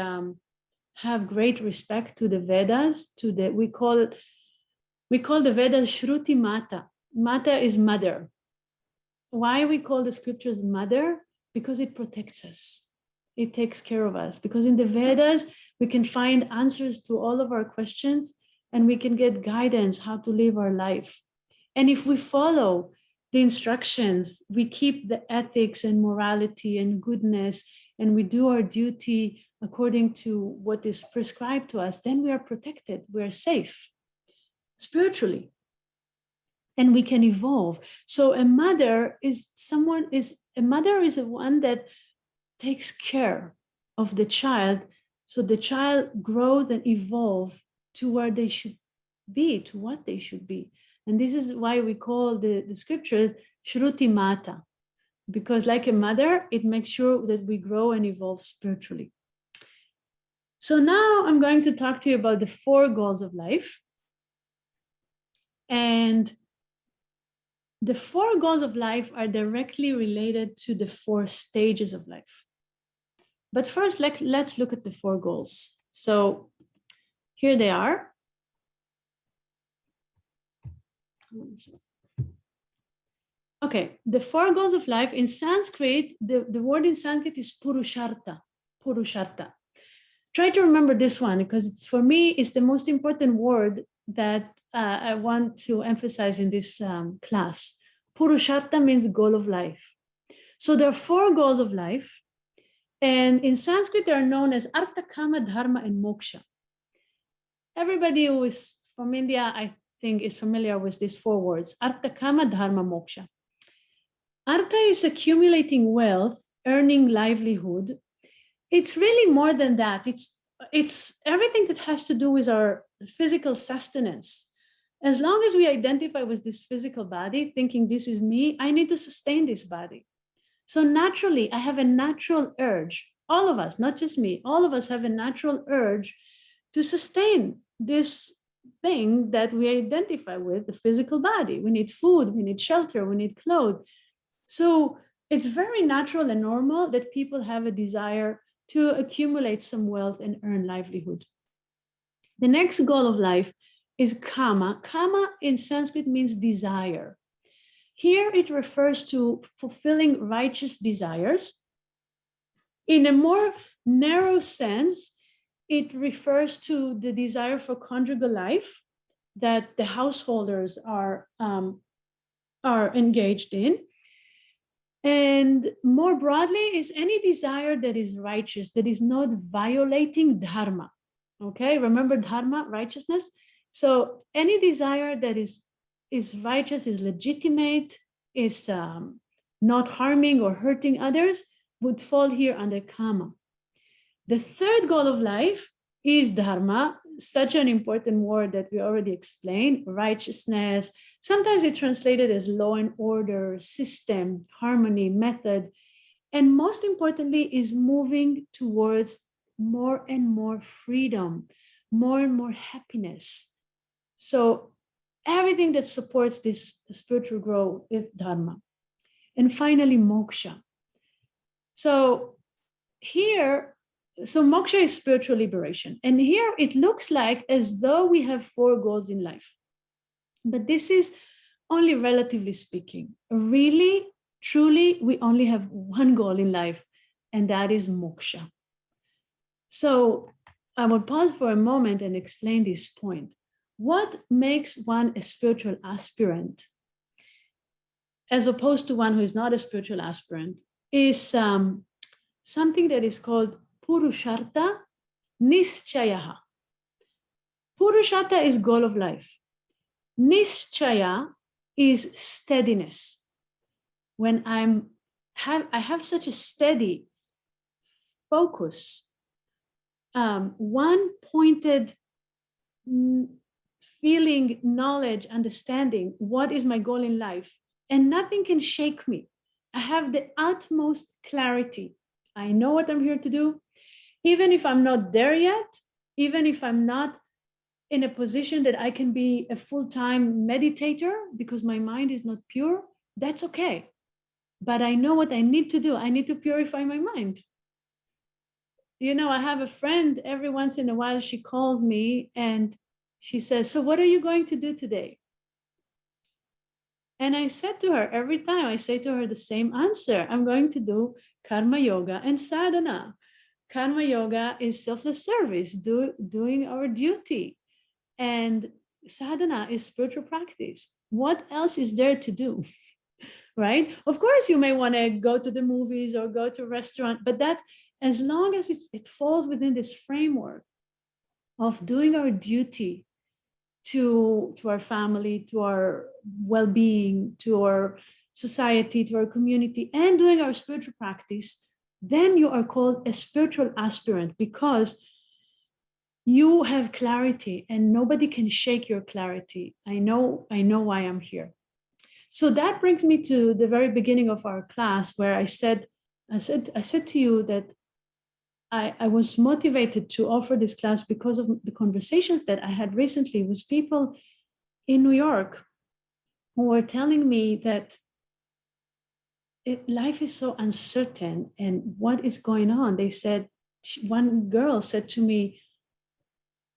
have great respect to the Vedas, we call the Vedas Shruti Mata. Mata is mother. Why we call the scriptures mother? Because it protects us. It takes care of us. Because in the Vedas, we can find answers to all of our questions, and we can get guidance how to live our life. And if we follow the instructions, we keep the ethics and morality and goodness, and we do our duty according to what is prescribed to us, then we are protected, we are safe spiritually, and we can evolve. So a mother is the one that takes care of the child, so the child grows and evolves to where they should be, to what they should be. And this is why we call the scriptures Shruti Mata, because like a mother, it makes sure that we grow and evolve spiritually. So now I'm going to talk to you about the 4 goals of life. And the 4 goals of life are directly related to the 4 stages of life. But first, let's look at the 4 goals. So here they are. Okay, the 4 goals of life in Sanskrit, the word in Sanskrit is purushartha. Purushartha. Try to remember this one, because for me, it's the most important word that I want to emphasize in this class. Purushartha means goal of life. So there are 4 goals of life. And in Sanskrit, they are known as Artha, Kama, Dharma, and Moksha. Everybody who is from India, I think, is familiar with these 4 words: Artha, Kama, Dharma, Moksha. Artha is accumulating wealth, earning livelihood. It's really more than that. It's everything that has to do with our physical sustenance. As long as we identify with this physical body, thinking this is me, I need to sustain this body. So naturally, I have a natural urge. All of us, not just me, all of us have a natural urge to sustain this thing that we identify with, the physical body. We need food, we need shelter, we need clothes. So it's very natural and normal that people have a desire to accumulate some wealth and earn livelihood. The next goal of life is kama. Kama in Sanskrit means desire. Here it refers to fulfilling righteous desires. In a more narrow sense, it refers to the desire for conjugal life that the householders are engaged in. And more broadly, is any desire that is righteous, that is not violating dharma. Okay, remember dharma, righteousness. So any desire that is righteous, is legitimate, is not harming or hurting others, would fall here under kama. The 3rd goal of life is dharma, such an important word that we already explained, righteousness. Sometimes it's translated as law and order, system, harmony, method. And most importantly, is moving towards more and more freedom, more and more happiness. So everything that supports this spiritual growth is dharma. And finally, moksha. So moksha is spiritual liberation. And here it looks like as though we have 4 goals in life. But this is only relatively speaking. Really, truly, we only have 1 goal in life, and that is moksha. So I will pause for a moment and explain this point. What makes one a spiritual aspirant, as opposed to one who is not a spiritual aspirant, is something that is called purushartha nischayaha. Purushartha is goal of life. Nischaya is steadiness. When I have such a steady focus, one pointed feeling, knowledge, understanding, what is my goal in life, and nothing can shake me. I have the utmost clarity. I know what I'm here to do. Even if I'm not there yet, even if I'm not in a position that I can be a full-time meditator because my mind is not pure, that's okay. But I know what I need to do. I need to purify my mind. I have a friend, every once in a while she calls me and she says, so what are you going to do today? And I said to her, every time I say to her the same answer, I'm going to do karma yoga and sadhana. Karma yoga is selfless service, doing our duty. And sadhana is spiritual practice. What else is there to do? Right? Of course, you may want to go to the movies or go to a restaurant, but that's as long as it falls within this framework of doing our duty to our family, to our well-being, to our society, to our community, and doing our spiritual practice, then you are called a spiritual aspirant because you have clarity and nobody can shake your clarity. I know why I'm here. So that brings me to the very beginning of our class where I said to you that I was motivated to offer this class because of the conversations that I had recently with people in New York who were telling me that life is so uncertain and what is going on. They said, one girl said to me,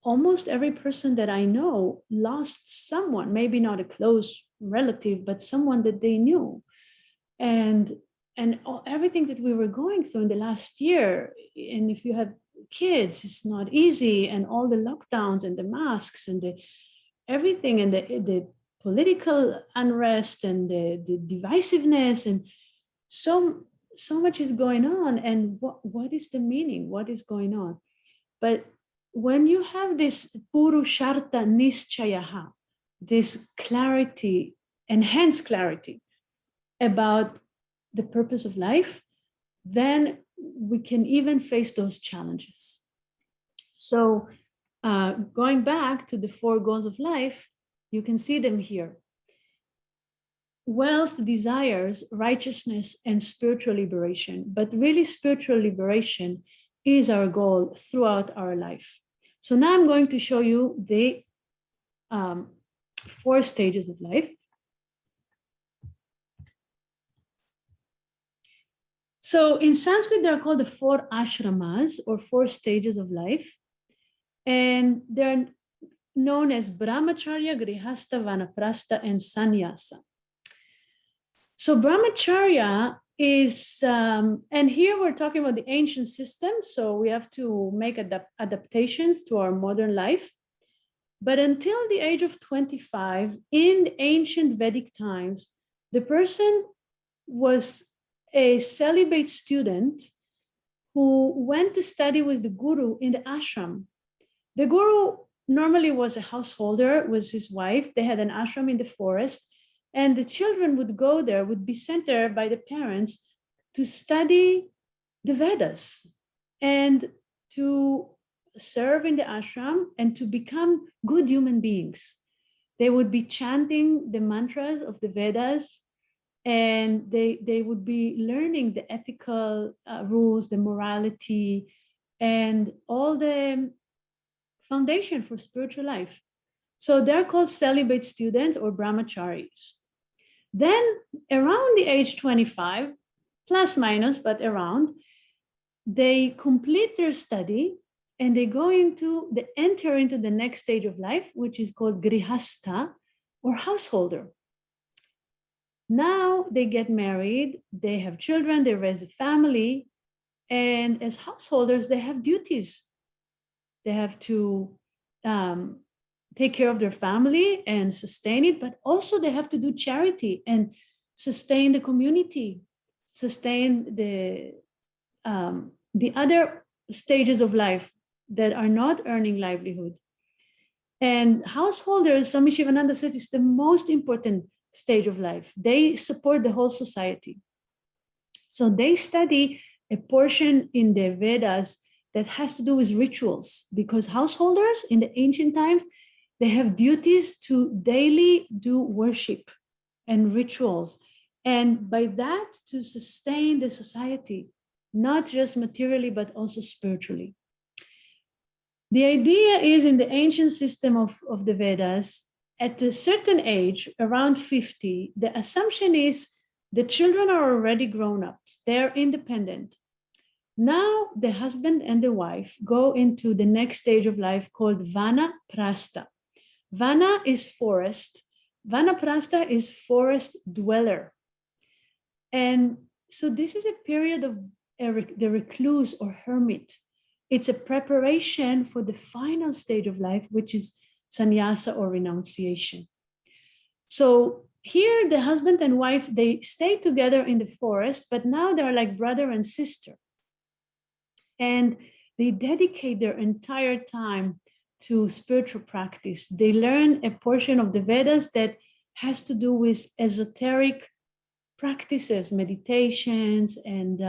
almost every person that I know lost someone, maybe not a close relative, but someone that they knew. And everything that we were going through in the last year, and if you have kids, it's not easy, and all the lockdowns and the masks and the everything and the political unrest and the divisiveness and so much is going on. And what is the meaning? What is going on? But when you have this purusharta nischayaha, this clarity, enhanced clarity about the purpose of life, then we can even face those challenges. So going back to the 4 goals of life, you can see them here. Wealth, desires, righteousness, and spiritual liberation. But really, spiritual liberation is our goal throughout our life. So now I'm going to show you the 4 stages of life. So in Sanskrit, they're called the 4 ashramas or 4 stages of life. And they're known as brahmacharya, grihastha, vanaprastha, and sannyasa. So brahmacharya is, and here we're talking about the ancient system, so we have to make adaptations to our modern life. But until the age of 25, in ancient Vedic times, the person was a celibate student who went to study with the guru in the ashram. The guru normally was a householder with his wife. They had an ashram in the forest, and the children would go there, would be sent there by the parents to study the Vedas and to serve in the ashram and to become good human beings. They would be chanting the mantras of the Vedas, and they would be learning the ethical rules, the morality, and all the foundation for spiritual life. So they're called celibate students or brahmacharis. Then around the age 25, plus minus, but around, they complete their study and they enter into the next stage of life, which is called grihastha or householder. Now they get married, they have children, they raise a family, and as householders, they have duties. They have to take care of their family and sustain it, but also they have to do charity and sustain the community, sustain the other stages of life that are not earning livelihood. And householders, Swami Sivananda said, is the most important stage of life. They support the whole society. So they study a portion in the Vedas that has to do with rituals, because householders in the ancient times, they have duties to daily do worship and rituals. And by that, to sustain the society, not just materially, but also spiritually. The idea is in the ancient system of the Vedas, at a certain age, around 50, the assumption is the children are already grown up, they're independent. Now the husband and the wife go into the next stage of life called Vana Prastha. Vana is forest. Vanaprastha is forest dweller. And so this is a period of the recluse or hermit. It's a preparation for the final stage of life, which is sannyasa or renunciation. So here the husband and wife, they stay together in the forest, but now they're like brother and sister. And they dedicate their entire time to spiritual practice. They learn a portion of the Vedas that has to do with esoteric practices, meditations, and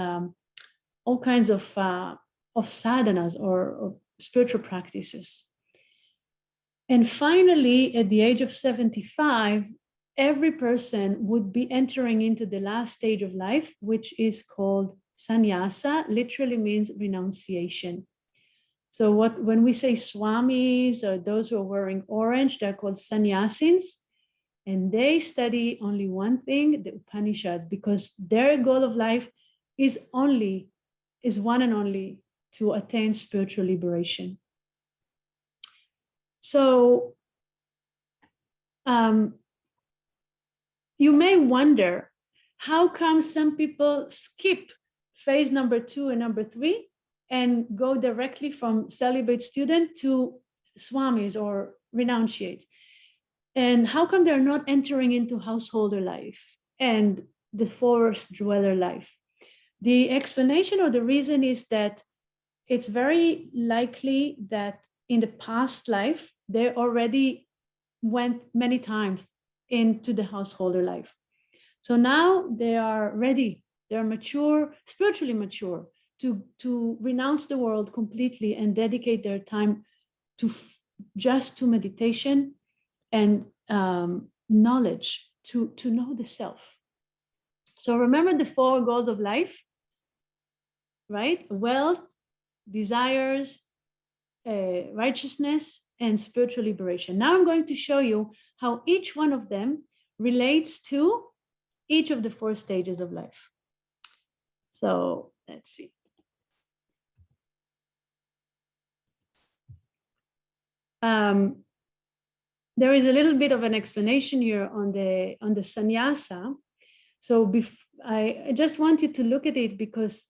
all kinds of sadhanas or spiritual practices. And finally, at the age of 75, every person would be entering into the last stage of life, which is called sannyasa, literally means renunciation. So when we say swamis or those who are wearing orange, they're called sannyasins, and they study only one thing, the Upanishad, because their goal of life is one and only to attain spiritual liberation. So you may wonder, how come some people skip phase number 2 and number 3 and go directly from celibate student to swamis or renunciates? And how come they're not entering into householder life and the forest dweller life? The explanation or the reason is that it's very likely that in the past life, they already went many times into the householder life. So now they are ready, they're mature, spiritually mature, to renounce the world completely and dedicate their time just to meditation and knowledge, to know the self. So remember the 4 goals of life, right? Wealth, desires, righteousness, and spiritual liberation. Now I'm going to show you how each one of them relates to each of the 4 stages of life. So let's see. There is a little bit of an explanation here on the sannyasa. So I just want you to look at it, because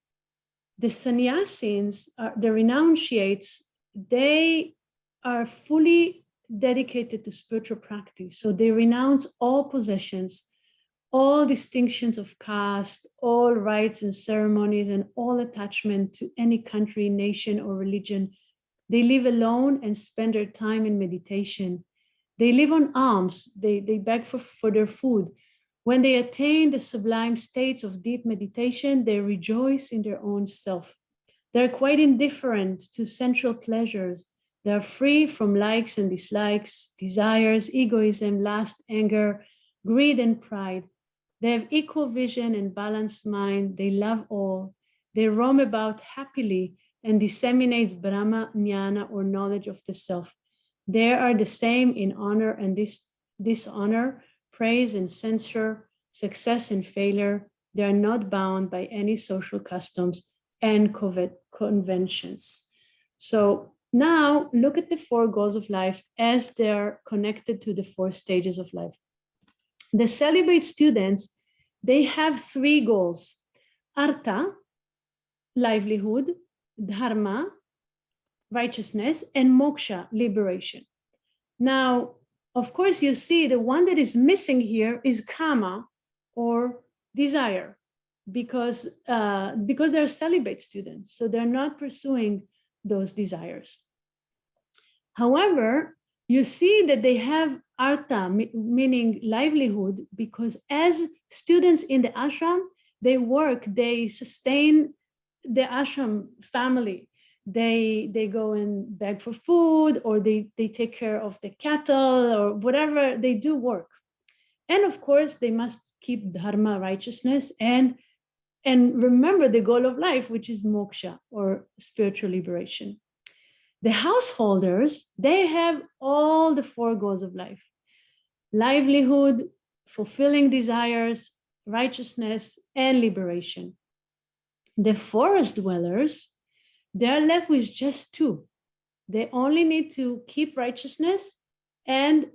the sannyasins, the renunciates, they are fully dedicated to spiritual practice. So they renounce all possessions, all distinctions of caste, all rites and ceremonies, and all attachment to any country, nation, or religion. They live alone and spend their time in meditation. They live on alms. They beg for their food. When they attain the sublime states of deep meditation, they rejoice in their own self. They're quite indifferent to sensual pleasures. They are free from likes and dislikes, desires, egoism, lust, anger, greed, and pride. They have equal vision and balanced mind. They love all. They roam about happily and disseminate Brahma, Jnana, or knowledge of the self. They are the same in honor and dishonor, praise and censure, success and failure. They are not bound by any social customs and conventions. So now look at the 4 goals of life as they're connected to the 4 stages of life. The celibate students, they have 3 goals: artha, livelihood; dharma, righteousness; and moksha, liberation. Now, of course, you see the one that is missing here is kama, or desire, because they're celibate students, so they're not pursuing those desires. However, you see that they have artha, meaning livelihood, because as students in the ashram, they work, they sustain the ashram family. They go and beg for food, or they take care of the cattle, or whatever, they do work. And of course, they must keep dharma, righteousness, and remember the goal of life, which is moksha, or spiritual liberation. The householders, they have all the 4 goals of life: livelihood, fulfilling desires, righteousness, and liberation. The forest dwellers, they're left with just two. They only need to keep righteousness and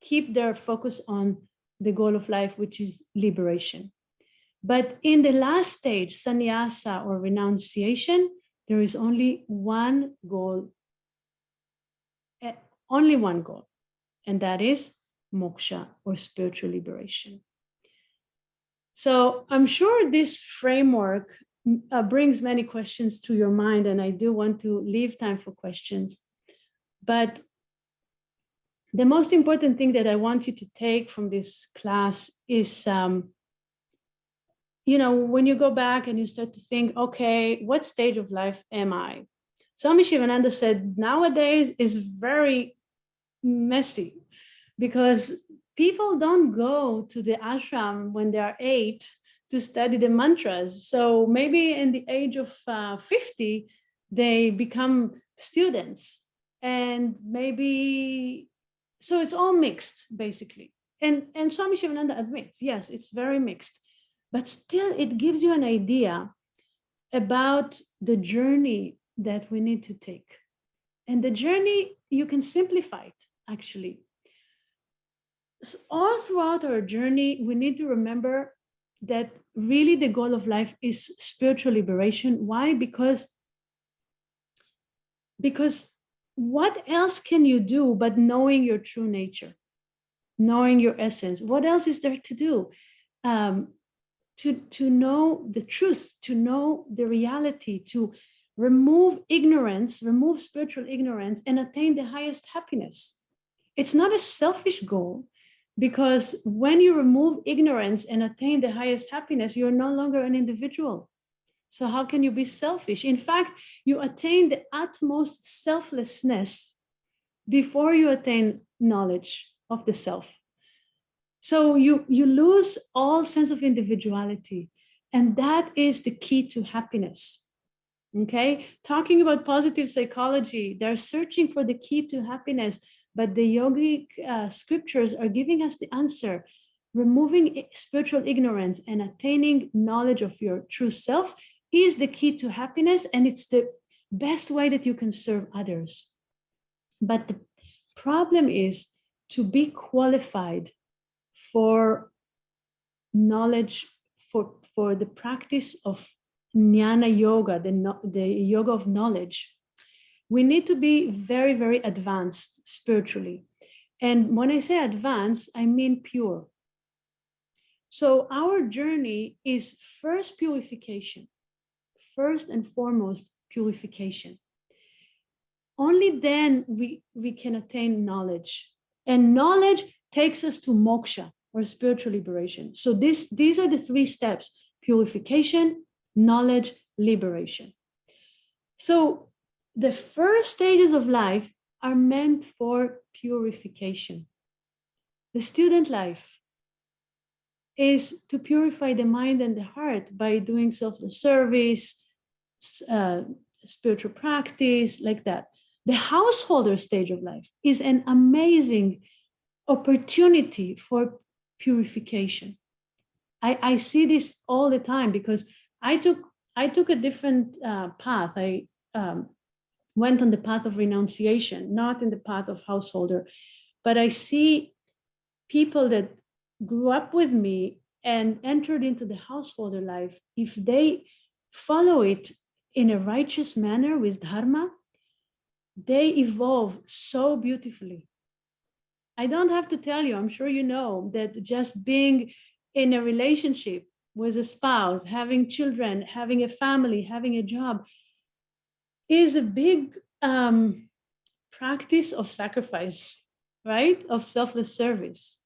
keep their focus on the goal of life, which is liberation. But in the last stage, sannyasa or renunciation, there is only one goal, and that is moksha or spiritual liberation. So I'm sure this framework brings many questions to your mind, and I do want to leave time for questions. But the most important thing that I want you to take from this class is, when you go back and you start to think, okay, what stage of life am I? Swami Sivananda said nowadays is very messy because people don't go to the ashram when they are 8 to study the mantras. So maybe in the age of 50, they become students, and maybe, so it's all mixed basically. And Swami Sivananda admits, yes, it's very mixed, but still it gives you an idea about the journey that we need to take. And the journey, you can simplify it actually. All throughout our journey, we need to remember that really the goal of life is spiritual liberation. Why? Because what else can you do but knowing your true nature, knowing your essence? What else is there to do? To know the truth, to know the reality, to remove ignorance, remove spiritual ignorance, and attain the highest happiness. It's not a selfish goal, because when you remove ignorance and attain the highest happiness, you're no longer an individual. So how can you be selfish? In fact, you attain the utmost selflessness before you attain knowledge of the self. So you lose all sense of individuality, and that is the key to happiness. Okay, talking about positive psychology, they're searching for the key to happiness, but the yogic scriptures are giving us the answer. Removing spiritual ignorance and attaining knowledge of your true self is the key to happiness, and it's the best way that you can serve others. But the problem is to be qualified for knowledge, for the practice of jnana yoga, the yoga of knowledge. We need to be very, very advanced spiritually. And when I say advanced, I mean pure. So our journey is first purification, first and foremost purification. Only then we can attain knowledge. And knowledge takes us to moksha, or spiritual liberation. So these are the 3 steps: purification, knowledge, liberation. So the first stages of life are meant for purification. The student life is to purify the mind and the heart by doing selfless service, spiritual practice, like that. The householder stage of life is an amazing opportunity for purification. I see this all the time because I took a different path. I went on the path of renunciation, not in the path of householder, but I see people that grew up with me and entered into the householder life. If they follow it in a righteous manner with Dharma, they evolve so beautifully. I don't have to tell you, I'm sure you know, that just being in a relationship with a spouse, having children, having a family, having a job is a big practice of sacrifice, right? Of selfless service,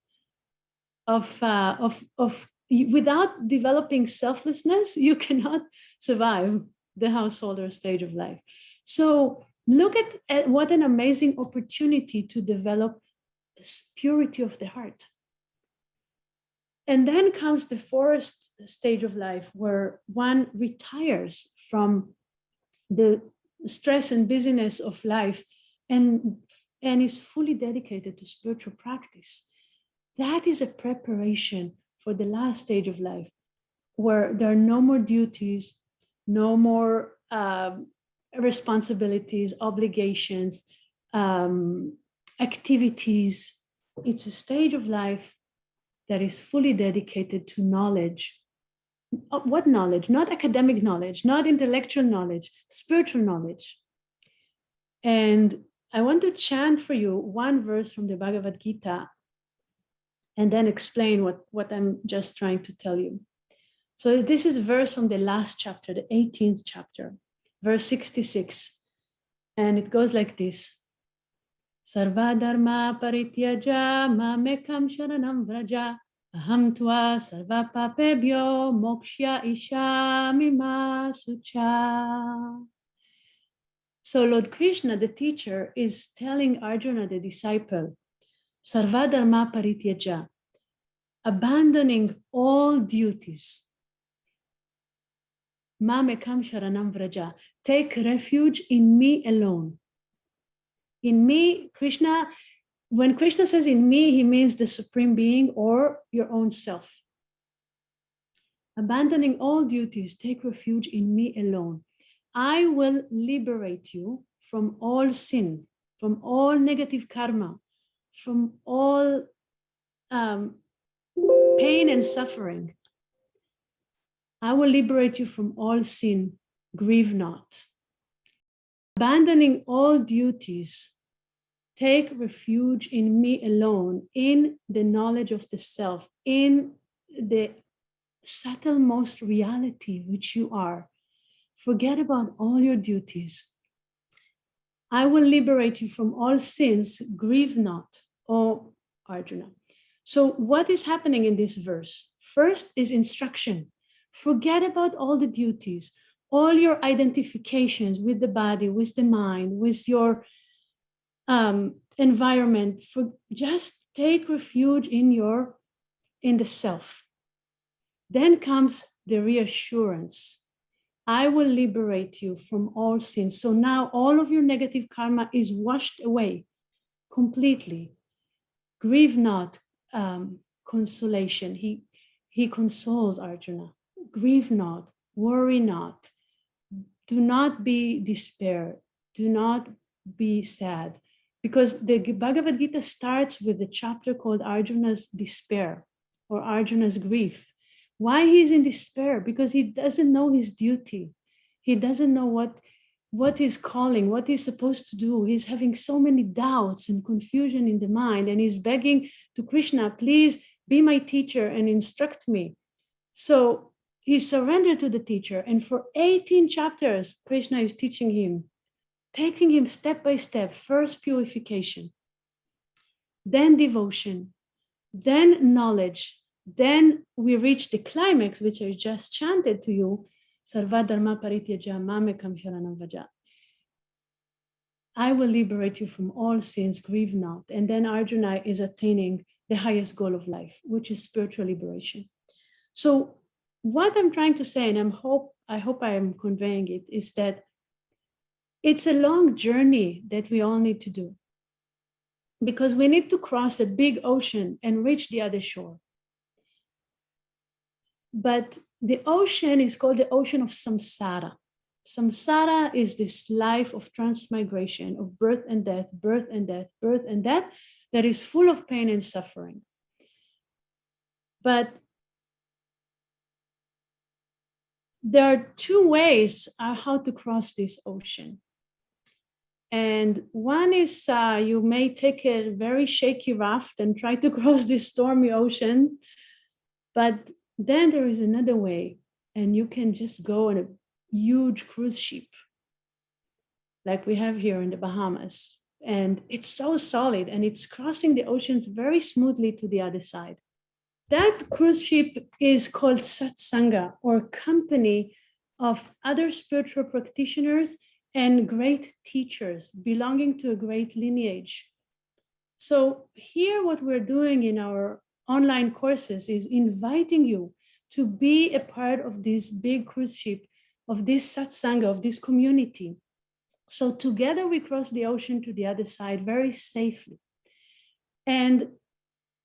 without developing selflessness, you cannot survive the householder stage of life. So look at what an amazing opportunity to develop purity of the heart. And then comes the forest stage of life, where one retires from the stress and busyness of life and is fully dedicated to spiritual practice. That is a preparation for the last stage of life, where there are no more duties, no more responsibilities, obligations, activities. It's a stage of life that is fully dedicated to knowledge. What knowledge? Not academic knowledge, not intellectual knowledge, spiritual knowledge. And I want to chant for you one verse from the Bhagavad Gita and then explain what I'm just trying to tell you. So this is a verse from the last chapter, the 18th chapter, verse 66. And it goes like this. Svadharma parityaja mamekam sharanam vraja aham tva sarva papebhyo moksha ishami ma sucha. So Lord Krishna, the teacher, is telling Arjuna, the disciple, Svadharma parityaja, abandoning all duties. Mamekam sharanam vraja, take refuge in me alone. In me, Krishna, when Krishna says in me, he means the Supreme Being or your own self. Abandoning all duties, take refuge in me alone. I will liberate you from all sin, from all negative karma, from all pain and suffering. I will liberate you from all sin, grieve not. Abandoning all duties, take refuge in me alone, in the knowledge of the self, in the subtlemost reality which you are. Forget about all your duties. I will liberate you from all sins, grieve not, O Arjuna. So what is happening in this verse? First is instruction. Forget about all the duties, all your identifications with the body, with the mind, with your environment. Just take refuge in the self. Then comes the reassurance. I will liberate you from all sins. So now all of your negative karma is washed away completely. Grieve not, consolation. He consoles Arjuna. Grieve not, worry not. Do not be despair. Do not be sad. Because the Bhagavad Gita starts with a chapter called Arjuna's despair or Arjuna's grief. Why he's in despair? Because he doesn't know his duty. He doesn't know what he's calling, what he's supposed to do. He's having so many doubts and confusion in the mind, and he's begging to Krishna, please be my teacher and instruct me. So he surrendered to the teacher, and for 18 chapters, Krishna is teaching him, taking him step by step, first purification, then devotion, then knowledge. Then we reach the climax, which I just chanted to you, Svadharma parityaja mamekam sharanam vraja. I will liberate you from all sins, grieve not. And then Arjuna is attaining the highest goal of life, which is spiritual liberation. So what I'm trying to say, and I hope I am conveying it, is that it's a long journey that we all need to do, because we need to cross a big ocean and reach the other shore. But the ocean is called the ocean of samsara. Samsara is this life of transmigration, of birth and death, birth and death, birth and death, that is full of pain and suffering. But there are two ways how to cross this ocean. And one is you may take a very shaky raft and try to cross this stormy ocean. But then there is another way, and you can just go on a huge cruise ship like we have here in the Bahamas. And it's so solid, and it's crossing the oceans very smoothly to the other side. That cruise ship is called satsanga, or company of other spiritual practitioners and great teachers belonging to a great lineage. So here what we're doing in our online courses is inviting you to be a part of this big cruise ship, of this satsanga, of this community. So together we cross the ocean to the other side very safely. And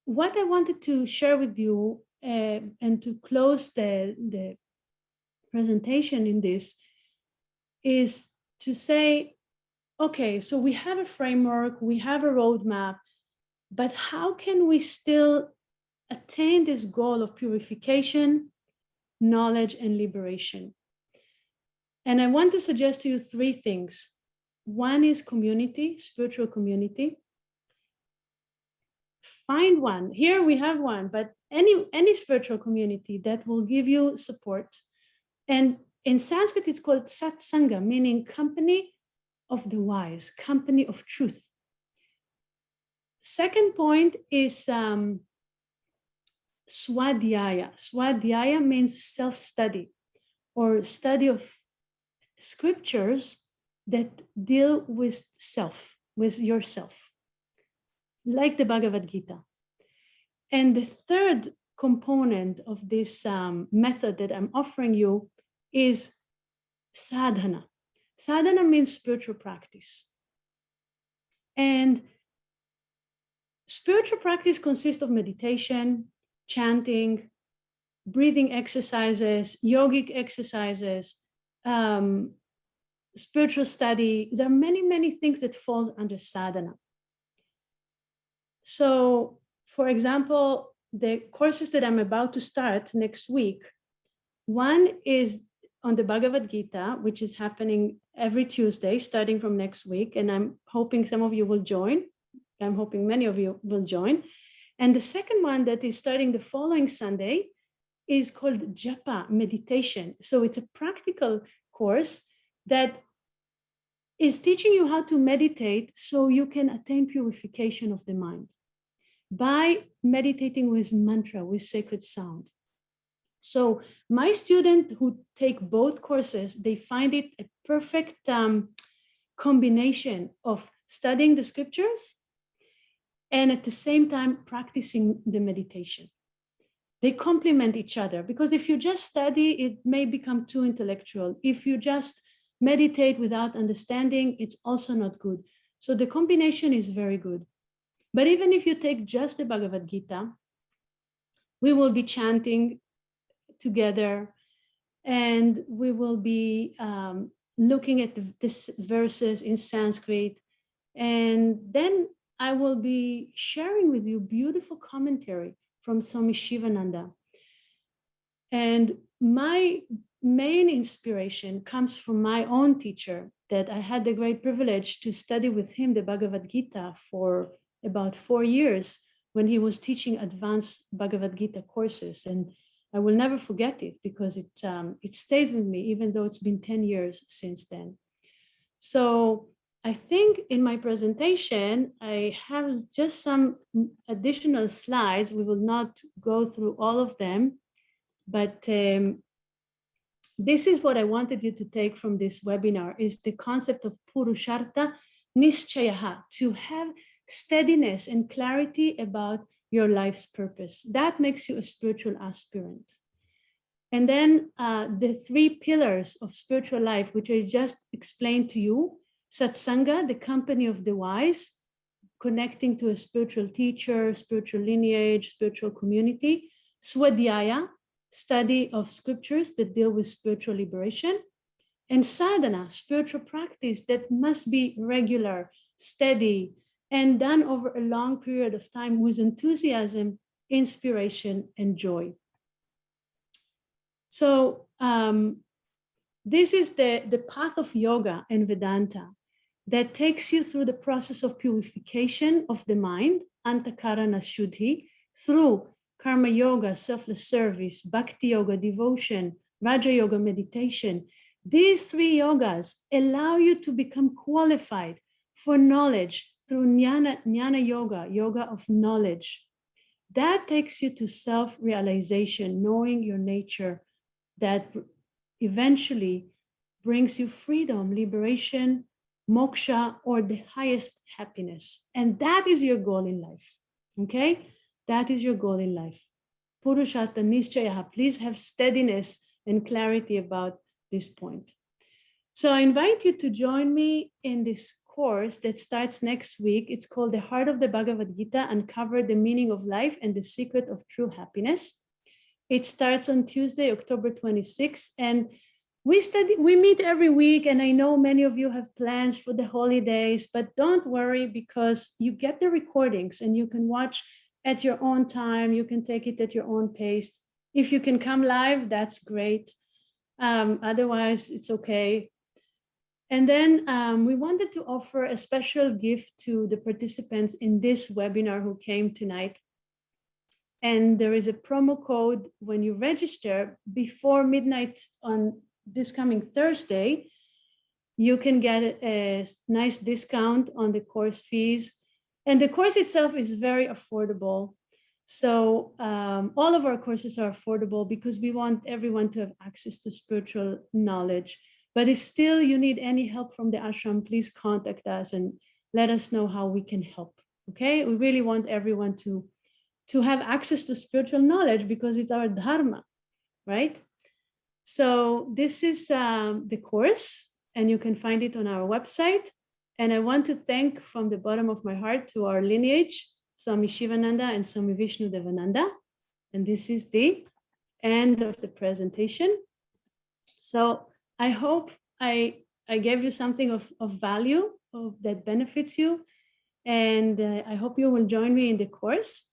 what I wanted to share with you and to close the presentation in this is to say, okay, so we have a framework, we have a roadmap, but how can we still attain this goal of purification, knowledge, and liberation? And I want to suggest to you three things. One is community, spiritual community. Find one. Here we have one, but any spiritual community that will give you support. And in Sanskrit, it's called satsanga, meaning company of the wise, company of truth. Second point is swadhyaya. Swadhyaya means self-study or study of scriptures that deal with self, with yourself, like the Bhagavad Gita. And the third component of this method that I'm offering you is sadhana. Sadhana means spiritual practice. And spiritual practice consists of meditation, chanting, breathing exercises, yogic exercises, spiritual study. There are many, many things that falls under sadhana. So, for example, the courses that I'm about to start next week, one is on the Bhagavad Gita, which is happening every Tuesday, starting from next week. And I'm hoping some of you will join. I'm hoping many of you will join. And the second one that is starting the following Sunday is called Japa, meditation. So it's a practical course that is teaching you how to meditate so you can attain purification of the mind by meditating with mantra, with sacred sound. So my students who take both courses, they find it a perfect combination of studying the scriptures and at the same time practicing the meditation. They complement each other, because if you just study, it may become too intellectual. If you just meditate without understanding, it's also not good. So the combination is very good. But even if you take just the Bhagavad Gita, we will be chanting together and we will be looking at these verses in Sanskrit. And then I will be sharing with you beautiful commentary from Swami Sivananda. And my main inspiration comes from my own teacher, that I had the great privilege to study with him the Bhagavad Gita for about 4 years when he was teaching advanced Bhagavad Gita courses. And I will never forget it because it stays with me, even though it's been 10 years since then. So I think in my presentation, I have just some additional slides. We will not go through all of them, but this is what I wanted you to take from this webinar, is the concept of Purushartha Nishchayaha, to have steadiness and clarity about your life's purpose. That makes you a spiritual aspirant. And then the 3 pillars of spiritual life, which I just explained to you: satsanga, the company of the wise, connecting to a spiritual teacher, spiritual lineage, spiritual community; swadhyaya, study of scriptures that deal with spiritual liberation; and sadhana, spiritual practice that must be regular, steady, and done over a long period of time with enthusiasm, inspiration, and joy. So this is the path of yoga and Vedanta that takes you through the process of purification of the mind, antakarana shuddhi, through karma yoga, selfless service, bhakti yoga, devotion, raja yoga, meditation. These 3 yogas allow you to become qualified for knowledge through jnana yoga, yoga of knowledge. That takes you to self-realization, knowing your nature, that eventually brings you freedom, liberation, moksha, or the highest happiness. And that is your goal in life, okay? That is your goal in life. Purushartha Nishchayaha, please have steadiness and clarity about this point. So I invite you to join me in this course that starts next week. It's called The Heart of the Bhagavad Gita, Uncover the Meaning of Life and the Secret of True Happiness. It starts on Tuesday, October 26th. And we meet every week. And I know many of you have plans for the holidays, but don't worry, because you get the recordings and you can watch at your own time. You can take it at your own pace. If you can come live, that's great. Otherwise, it's okay. And then we wanted to offer a special gift to the participants in this webinar who came tonight. And there is a promo code when you register before midnight on this coming Thursday. You can get a nice discount on the course fees. And the course itself is very affordable. So all of our courses are affordable because we want everyone to have access to spiritual knowledge. But if still you need any help from the ashram, please contact us and let us know how we can help. Okay, we really want everyone to have access to spiritual knowledge because it's our dharma, right? So this is the course, and you can find it on our website. And I want to thank from the bottom of my heart to our lineage, Swami Sivananda and Swami Vishnu Devananda. And this is the end of the presentation. So I hope I gave you something of value that benefits you. And I hope you will join me in the course.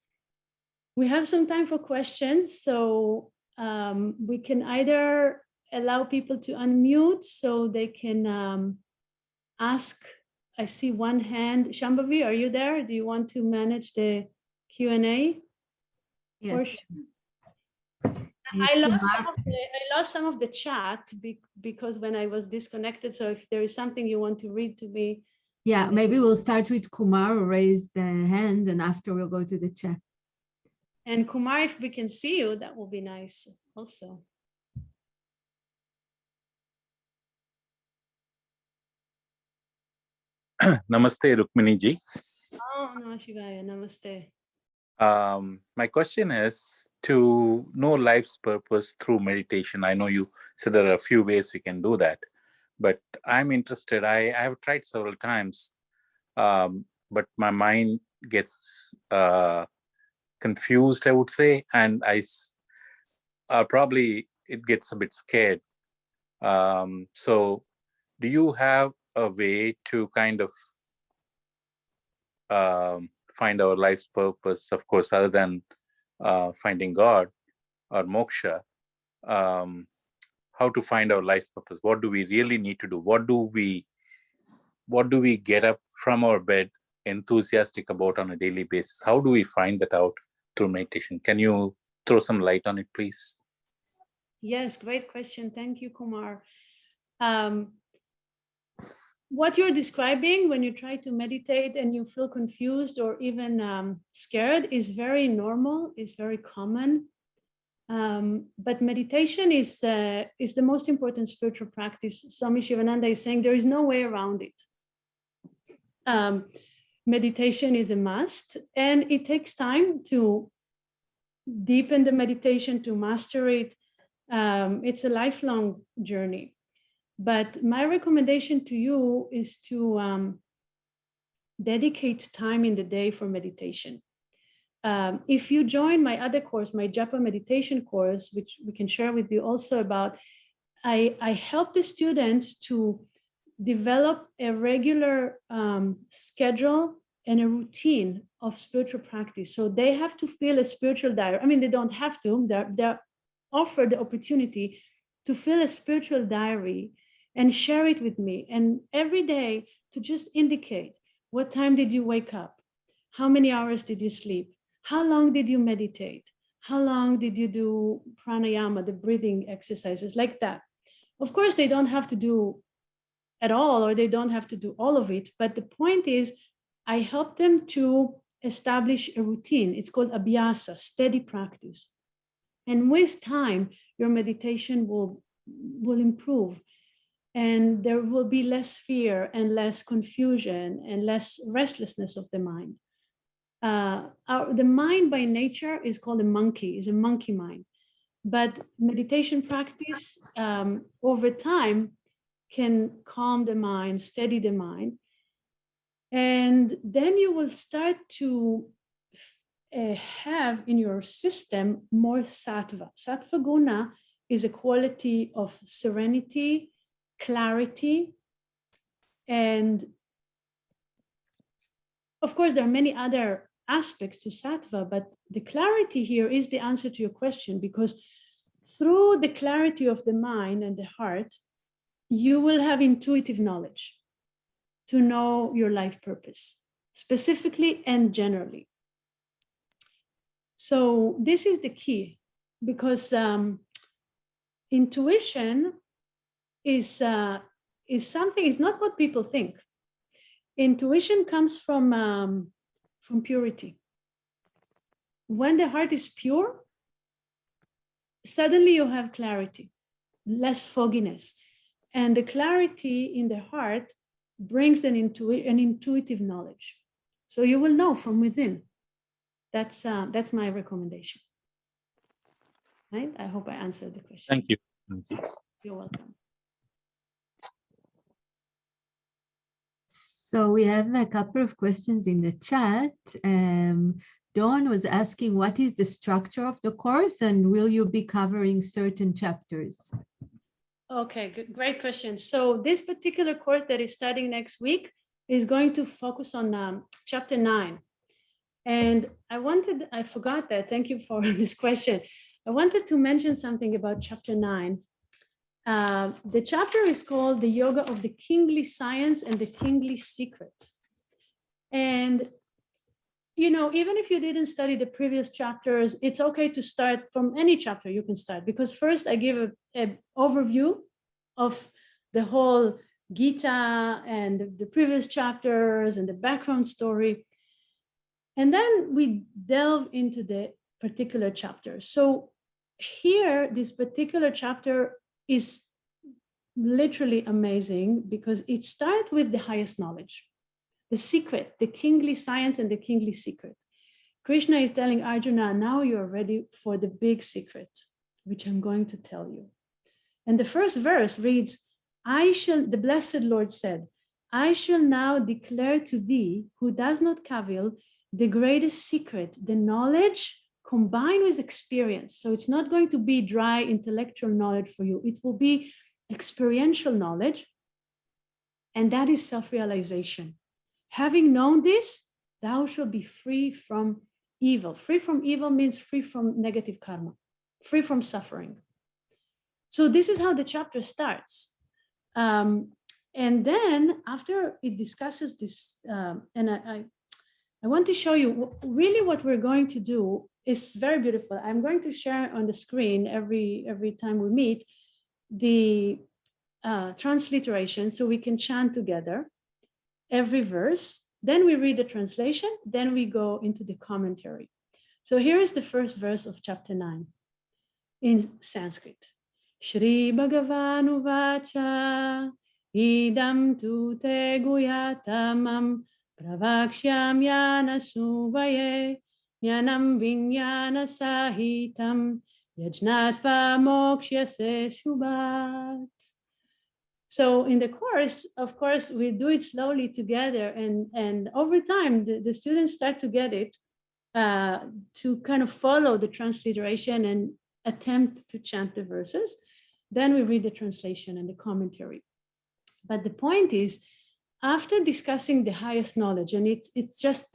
We have some time for questions. So we can either allow people to unmute so they can ask. I see one hand. Shambhavi, are you there? Do you want to manage the Q&A? Yes. I lost some of the chat because when I was disconnected. So if there is something you want to read to me. Yeah, maybe we'll start with Kumar, raise the hand, and after we'll go to the chat. And Kumar, if we can see you, that will be nice also. Namaste, Rukmini ji. Oh, Namah Shivaya, namaste. My question is to know life's purpose through meditation. I know you said there are a few ways we can do that, but I'm interested. I have tried several times, but my mind gets confused, I would say, and probably it gets a bit scared. So do you have a way to kind of find our life's purpose, of course, other than finding God or moksha? How to find our life's purpose? What do we really need to do? What do we get up from our bed enthusiastic about on a daily basis? How do we find that out through meditation? Can you throw some light on it, please? Yes, great question. Thank you, Kumar. What you're describing when you try to meditate and you feel confused or even scared is very normal, is very common. But meditation is the most important spiritual practice. Swami Sivananda is saying there is no way around it. Meditation is a must, and it takes time to deepen the meditation, to master it. It's a lifelong journey. But my recommendation to you is to dedicate time in the day for meditation. If you join my other course, my Japa meditation course, which we can share with you also about, I help the students to develop a regular schedule and a routine of spiritual practice. So they have to fill a spiritual diary. I mean, they don't have to, they're offered the opportunity to fill a spiritual diary and share it with me. And every day to just indicate, what time did you wake up? How many hours did you sleep? How long did you meditate? How long did you do pranayama, the breathing exercises, like that? Of course, they don't have to do at all, or they don't have to do all of it. But the point is, I help them to establish a routine. It's called abhyasa, steady practice. And with time, your meditation will improve. And there will be less fear and less confusion and less restlessness of the mind. The mind by nature is called a monkey, is a monkey mind. But meditation practice over time can calm the mind, steady the mind. And then you will start to have in your system more sattva. Sattva guna is a quality of serenity, clarity, and of course there are many other aspects to sattva, but the clarity here is the answer to your question, because through the clarity of the mind and the heart, you will have intuitive knowledge to know your life purpose, specifically and generally. So this is the key, because intuition is something, is not what people think. Intuition comes from purity. When the heart is pure, suddenly you have clarity, less fogginess. And the clarity in the heart brings an intuitive knowledge. So you will know from within. That's my recommendation. Right? I hope I answered the question. Thank you. Thank you. You're welcome. So we have a couple of questions in the chat. Dawn was asking, what is the structure of the course, and will you be covering certain chapters? Okay, great question. So this particular course that is starting next week is going to focus on chapter 9. And I forgot that, thank you for this question. I wanted to mention something about chapter 9. The chapter is called The Yoga of the Kingly Science and the Kingly Secret. And, you know, even if you didn't study the previous chapters, it's okay to start from any chapter you can start, because first I give an overview of the whole Gita and the previous chapters and the background story. And then we delve into the particular chapter. So here, this particular chapter is literally amazing because it starts with the highest knowledge, the secret, the kingly science and the kingly secret. Krishna is telling Arjuna, now you're ready for the big secret, which I'm going to tell you. And the first verse reads, the blessed Lord said, I shall now declare to thee who does not cavil the greatest secret, the knowledge combined with experience. So it's not going to be dry intellectual knowledge for you. It will be experiential knowledge. And that is self-realization. Having known this, thou shalt be free from evil. Free from evil means free from negative karma, free from suffering. So this is how the chapter starts. And then after it discusses this, and I want to show you really what we're going to do is very beautiful. I'm going to share on the screen every time we meet the transliteration so we can chant together every verse. Then we read the translation, then we go into the commentary. So here is the first verse of chapter 9 in Sanskrit. Shri Bhagavan Uvacha idam tu te guyatamam pravakshyam yana suvaye Jnanam vinyana sahitam yajnatva mokshyase shubhat. So in the course, of course, we do it slowly together, and over time, the students start to get it, to kind of follow the transliteration and attempt to chant the verses. Then we read the translation and the commentary. But the point is, after discussing the highest knowledge, and it's just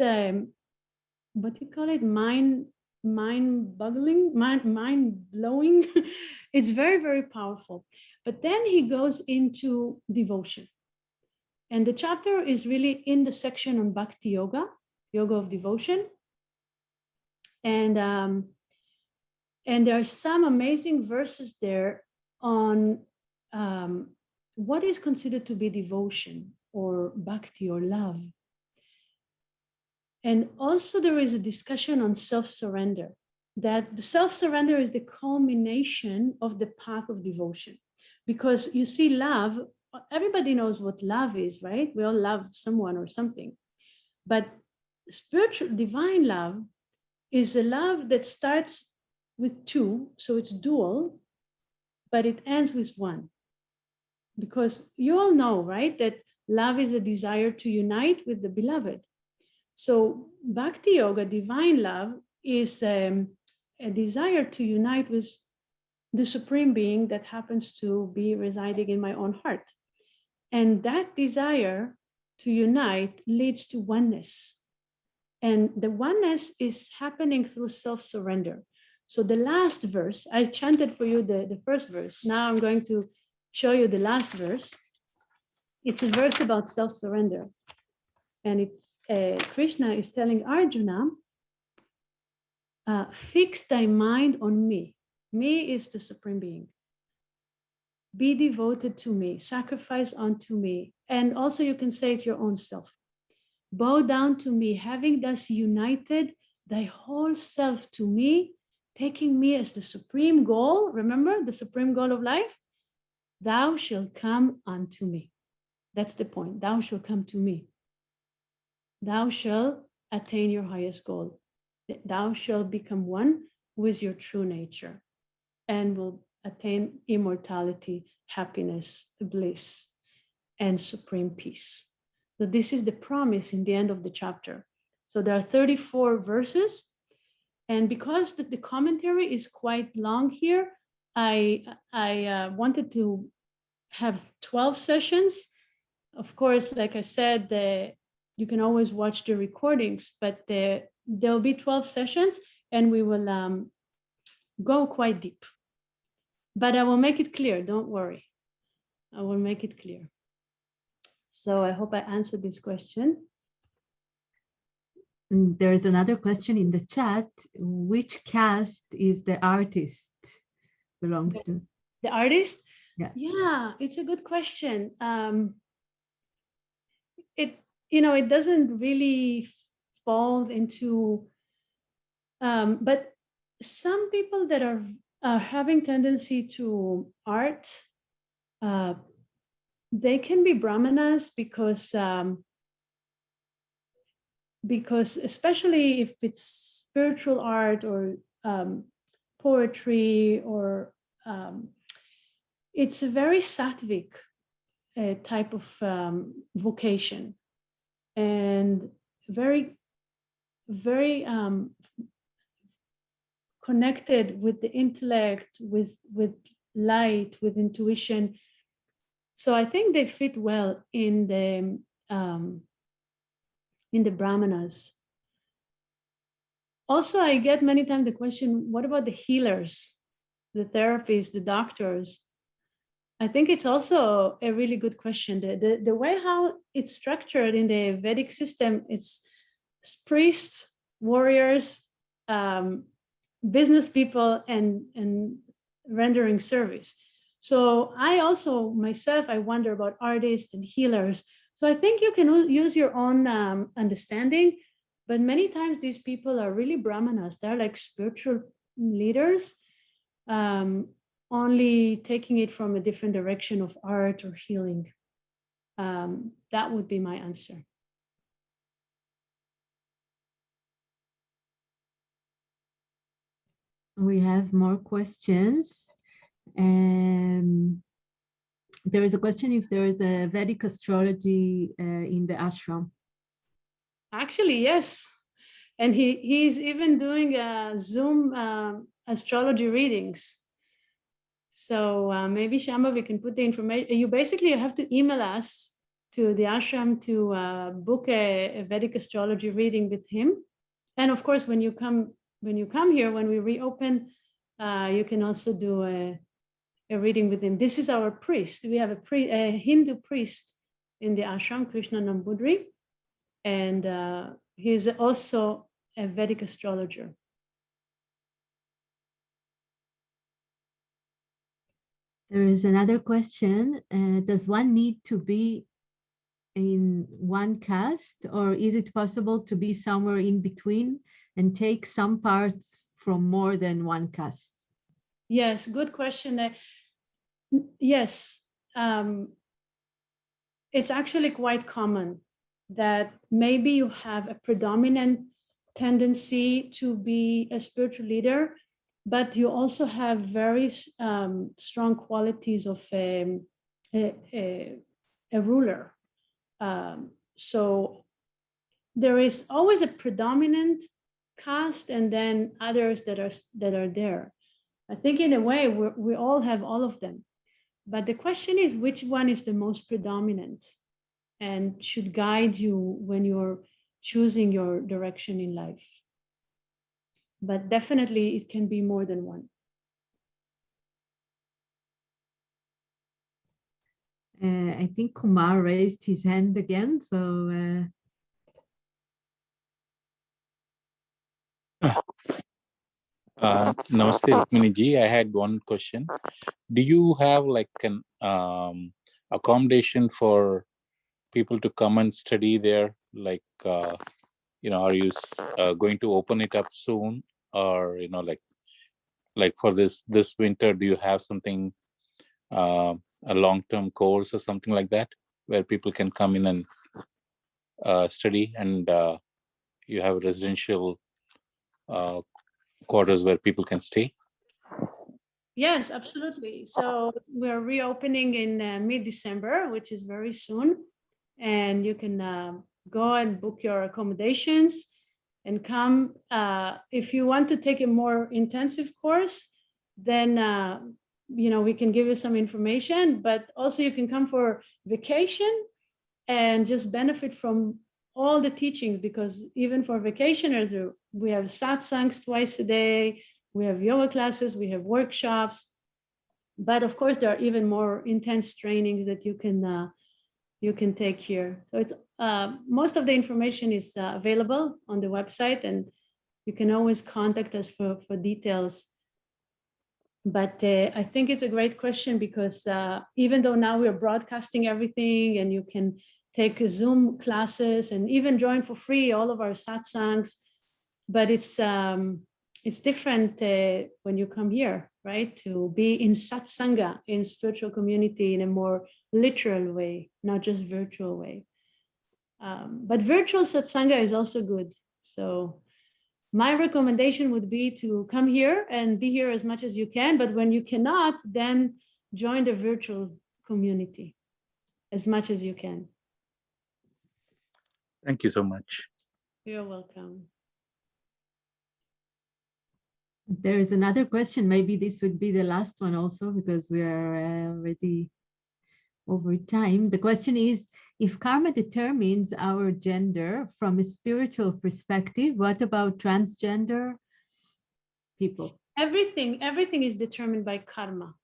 what do you call it? Mind-boggling, mind-blowing. It's very, very powerful. But then he goes into devotion. And the chapter is really in the section on Bhakti Yoga, Yoga of Devotion. And there are some amazing verses there on what is considered to be devotion or bhakti or love. And also there is a discussion on self-surrender, that the self-surrender is the culmination of the path of devotion. Because you see, love, everybody knows what love is, right? We all love someone or something. But spiritual, divine love is a love that starts with two, so it's dual, but it ends with one. Because you all know, right, that love is a desire to unite with the beloved. So bhakti yoga, divine love, is a desire to unite with the Supreme Being that happens to be residing in my own heart. And that desire to unite leads to oneness. And the oneness is happening through self-surrender. So the last verse, I chanted for you the first verse. Now I'm going to show you the last verse. It's a verse about self-surrender. And it's Krishna is telling Arjuna, fix thy mind on me. Me is the Supreme Being. Be devoted to me, sacrifice unto me. And also you can say it's your own self. Bow down to me, having thus united thy whole self to me, taking me as the supreme goal. Remember the supreme goal of life? Thou shalt come unto me. That's the point. Thou shalt come to me. Thou shalt attain your highest goal. Thou shalt become one with your true nature and will attain immortality, happiness, bliss, and supreme peace. So this is the promise in the end of the chapter. So there are 34 verses. And because the commentary is quite long here, I wanted to have 12 sessions. Of course, like I said, you can always watch the recordings, but there'll be 12 sessions and we will go quite deep. But I will make it clear, don't worry. I will make it clear. So I hope I answered this question. There is another question in the chat. Which caste is the artist belongs to? The artist? Yeah, It's a good question. It doesn't really fall into, but some people that are having tendency to art, they can be brahmanas because especially if it's spiritual art or poetry or it's a very sattvic type of vocation and very, very connected with the intellect, with light, with intuition. So I think they fit well in the brahmanas. Also, I get many times the question, what about the healers, the therapists, the doctors? I think it's also a really good question. The way how it's structured in the Vedic system, it's priests, warriors, business people, and rendering service. So I also, myself, I wonder about artists and healers. So I think you can use your own understanding, but many times these people are really brahmanas. They're like spiritual leaders, only taking it from a different direction of art or healing. That would be my answer. we have more questions. There is a question if there is a Vedic astrology in the ashram. Actually, yes. And he's even doing Zoom astrology readings. So maybe Shamba, we can put the information. You basically have to email us to the ashram to book a Vedic astrology reading with him. And of course, when you come here, when we reopen, you can also do a reading with him. This is our priest. We have a Hindu priest in the ashram, Krishna Nambudri, and he's also a Vedic astrologer. There is another question. Does one need to be in one caste, or is it possible to be somewhere in between and take some parts from more than one caste? Yes, good question. Yes, it's actually quite common that maybe you have a predominant tendency to be a spiritual leader, but you also have very strong qualities of a ruler. So there is always a predominant caste and then others that are there. I think in a way we all have all of them. But the question is, which one is the most predominant and should guide you when you're choosing your direction in life? But definitely it can be more than one. I think Kumar raised his hand again, so Namaste, Rukmini ji. I had one question. Do you have like an accommodation for people to come and study there? Like, are you going to open it up soon, or like for this winter, do you have something, a long-term course or something like that, where people can come in and study, and you have residential quarters where people can stay? Yes, absolutely. So we're reopening in mid-December, which is very soon. And you can go and book your accommodations and come. If you want to take a more intensive course, then we can give you some information, but also you can come for vacation and just benefit from all the teachings, because even for vacationers, we have satsangs twice a day, we have yoga classes, we have workshops, but of course there are even more intense trainings that you can take here. So it's most of the information is available on the website, and you can always contact us for details. But I think it's a great question, because even though now we're broadcasting everything and you can take Zoom classes and even join for free all of our satsangs, but it's different when you come here, right? To be in satsanga, in spiritual community, in a more literal way, not just virtual way. But virtual satsanga is also good. So my recommendation would be to come here and be here as much as you can, but when you cannot, then join the virtual community as much as you can. Thank you so much. You're welcome. there is another question. Maybe this would be the last one also, because we are already over time. The question is, if karma determines our gender from a spiritual perspective, what about transgender people? Everything is determined by karma.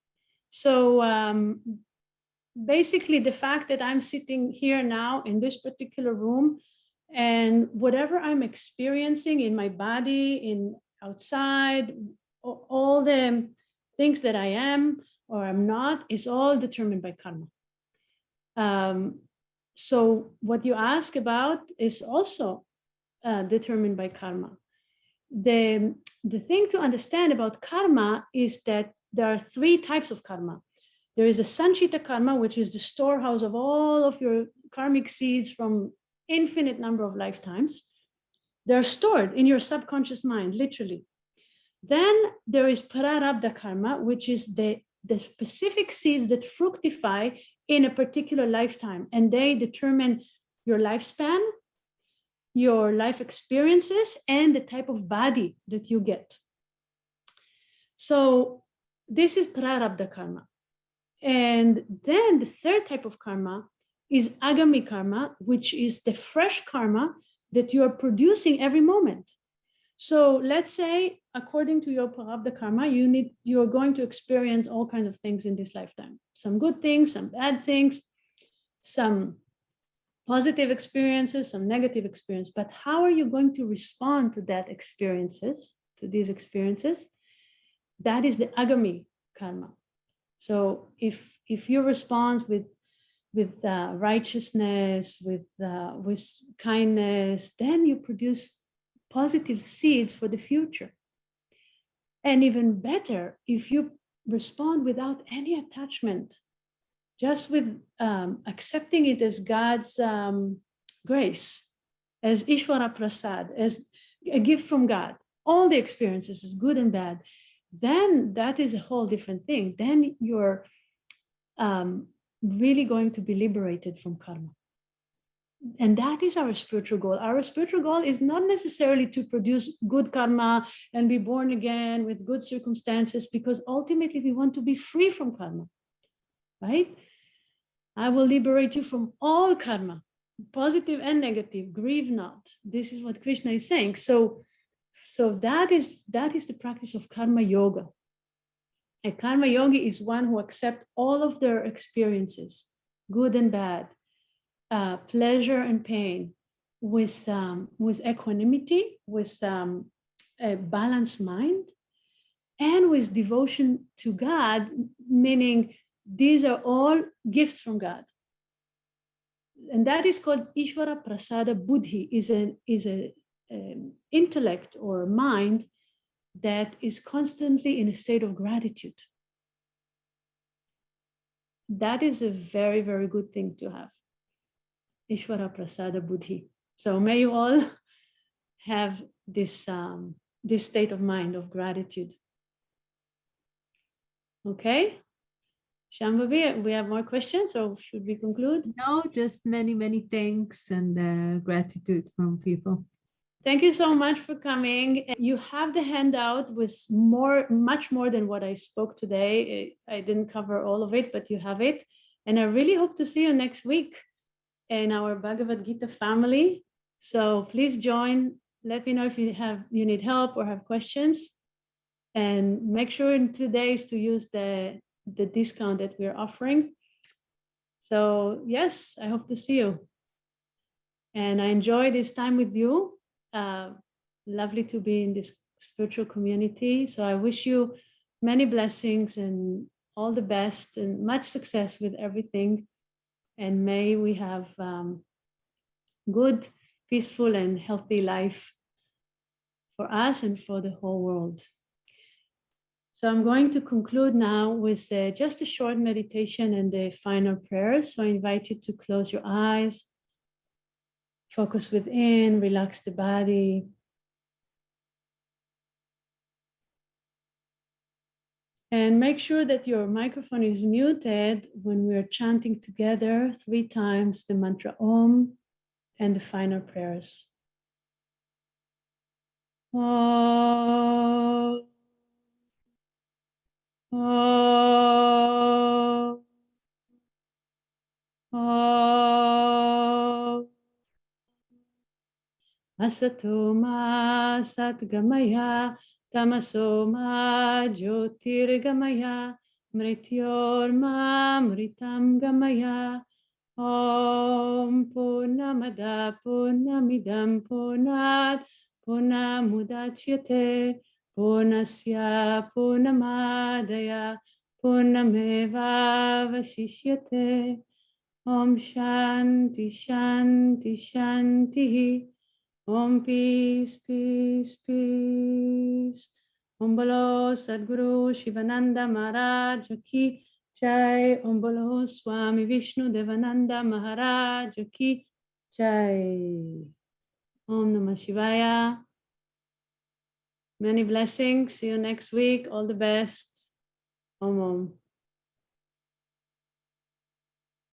So basically the fact that I'm sitting here now in this particular room, and whatever I'm experiencing in my body, in outside, all the things that I am or I'm not, is all determined by karma. So what you ask about is also determined by karma. The thing to understand about karma is that there are three types of karma. There is a sanchita karma, which is the storehouse of all of your karmic seeds from infinite number of lifetimes. They're stored in your subconscious mind, literally. Then there is prarabdha karma, which is the specific seeds that fructify in a particular lifetime, and they determine your lifespan, your life experiences, and the type of body that you get. So this is prarabdha karma. And then the third type of karma is agami karma, which is the fresh karma that you are producing every moment. So let's say, according to your prarabdha karma, you are going to experience all kinds of things in this lifetime. Some good things, some bad things, some positive experiences, some negative experience. But how are you going to respond to these experiences? That is the agami karma. So if you respond with righteousness, with kindness, then you produce positive seeds for the future. And even better, if you respond without any attachment, just with accepting it as God's grace, as Ishvara Prasad, as a gift from God, all the experiences is good and bad, then that is a whole different thing. Then you're really going to be liberated from karma. And that is our spiritual goal. Our spiritual goal is not necessarily to produce good karma and be born again with good circumstances, because ultimately we want to be free from karma, right? I will liberate you from all karma, positive and negative. Grieve not. This is what Krishna is saying. So that is the practice of karma yoga. A karma yogi is one who accepts all of their experiences, good and bad, pleasure and pain, with equanimity, with a balanced mind, and with devotion to God, meaning these are all gifts from God. And that is called Ishvara Prasada Buddhi, is a intellect or mind that is constantly in a state of gratitude. That is a very, very good thing to have. Ishvara Prasada Buddhi. So may you all have this state of mind of gratitude. Okay, Shambhavi, we have more questions, or should we conclude? No, just many, many thanks and gratitude from people. Thank you so much for coming. You have the handout with much more than what I spoke today. I didn't cover all of it, but you have it. And I really hope to see you next week in our Bhagavad Gita family. So please join. Let me know if you need help or have questions. And make sure in 2 days to use the discount that we're offering. So yes, I hope to see you. And I enjoy this time with you. Lovely to be in this spiritual community. So I wish you many blessings and all the best and much success with everything. And may we have good, peaceful, and healthy life for us and for the whole world. So I'm going to conclude now with just a short meditation and the final prayer. So I invite you to close your eyes, focus within, relax the body. And make sure that your microphone is muted when we are chanting together 3 times the mantra Om and the final prayers. Om. Om. Om. Asato ma satgamaya, tamaso ma jyotirgamaya, mrityor ma mritam gamaya. Om Purnamada Purnamidam Purnat Purnamudachyate Purnasya Purnamadaya Purnameva Vashishyate. Om Shanti Shanti Shanti. Om Peace Peace Peace. Om Bolo Sadguru Sivananda Maharaj Ki Jai. Om Bolo Swami Vishnu Devananda Maharaj Ki Jai. Om Namah Shivaya. Many blessings. See you next week. All the best. Om Om.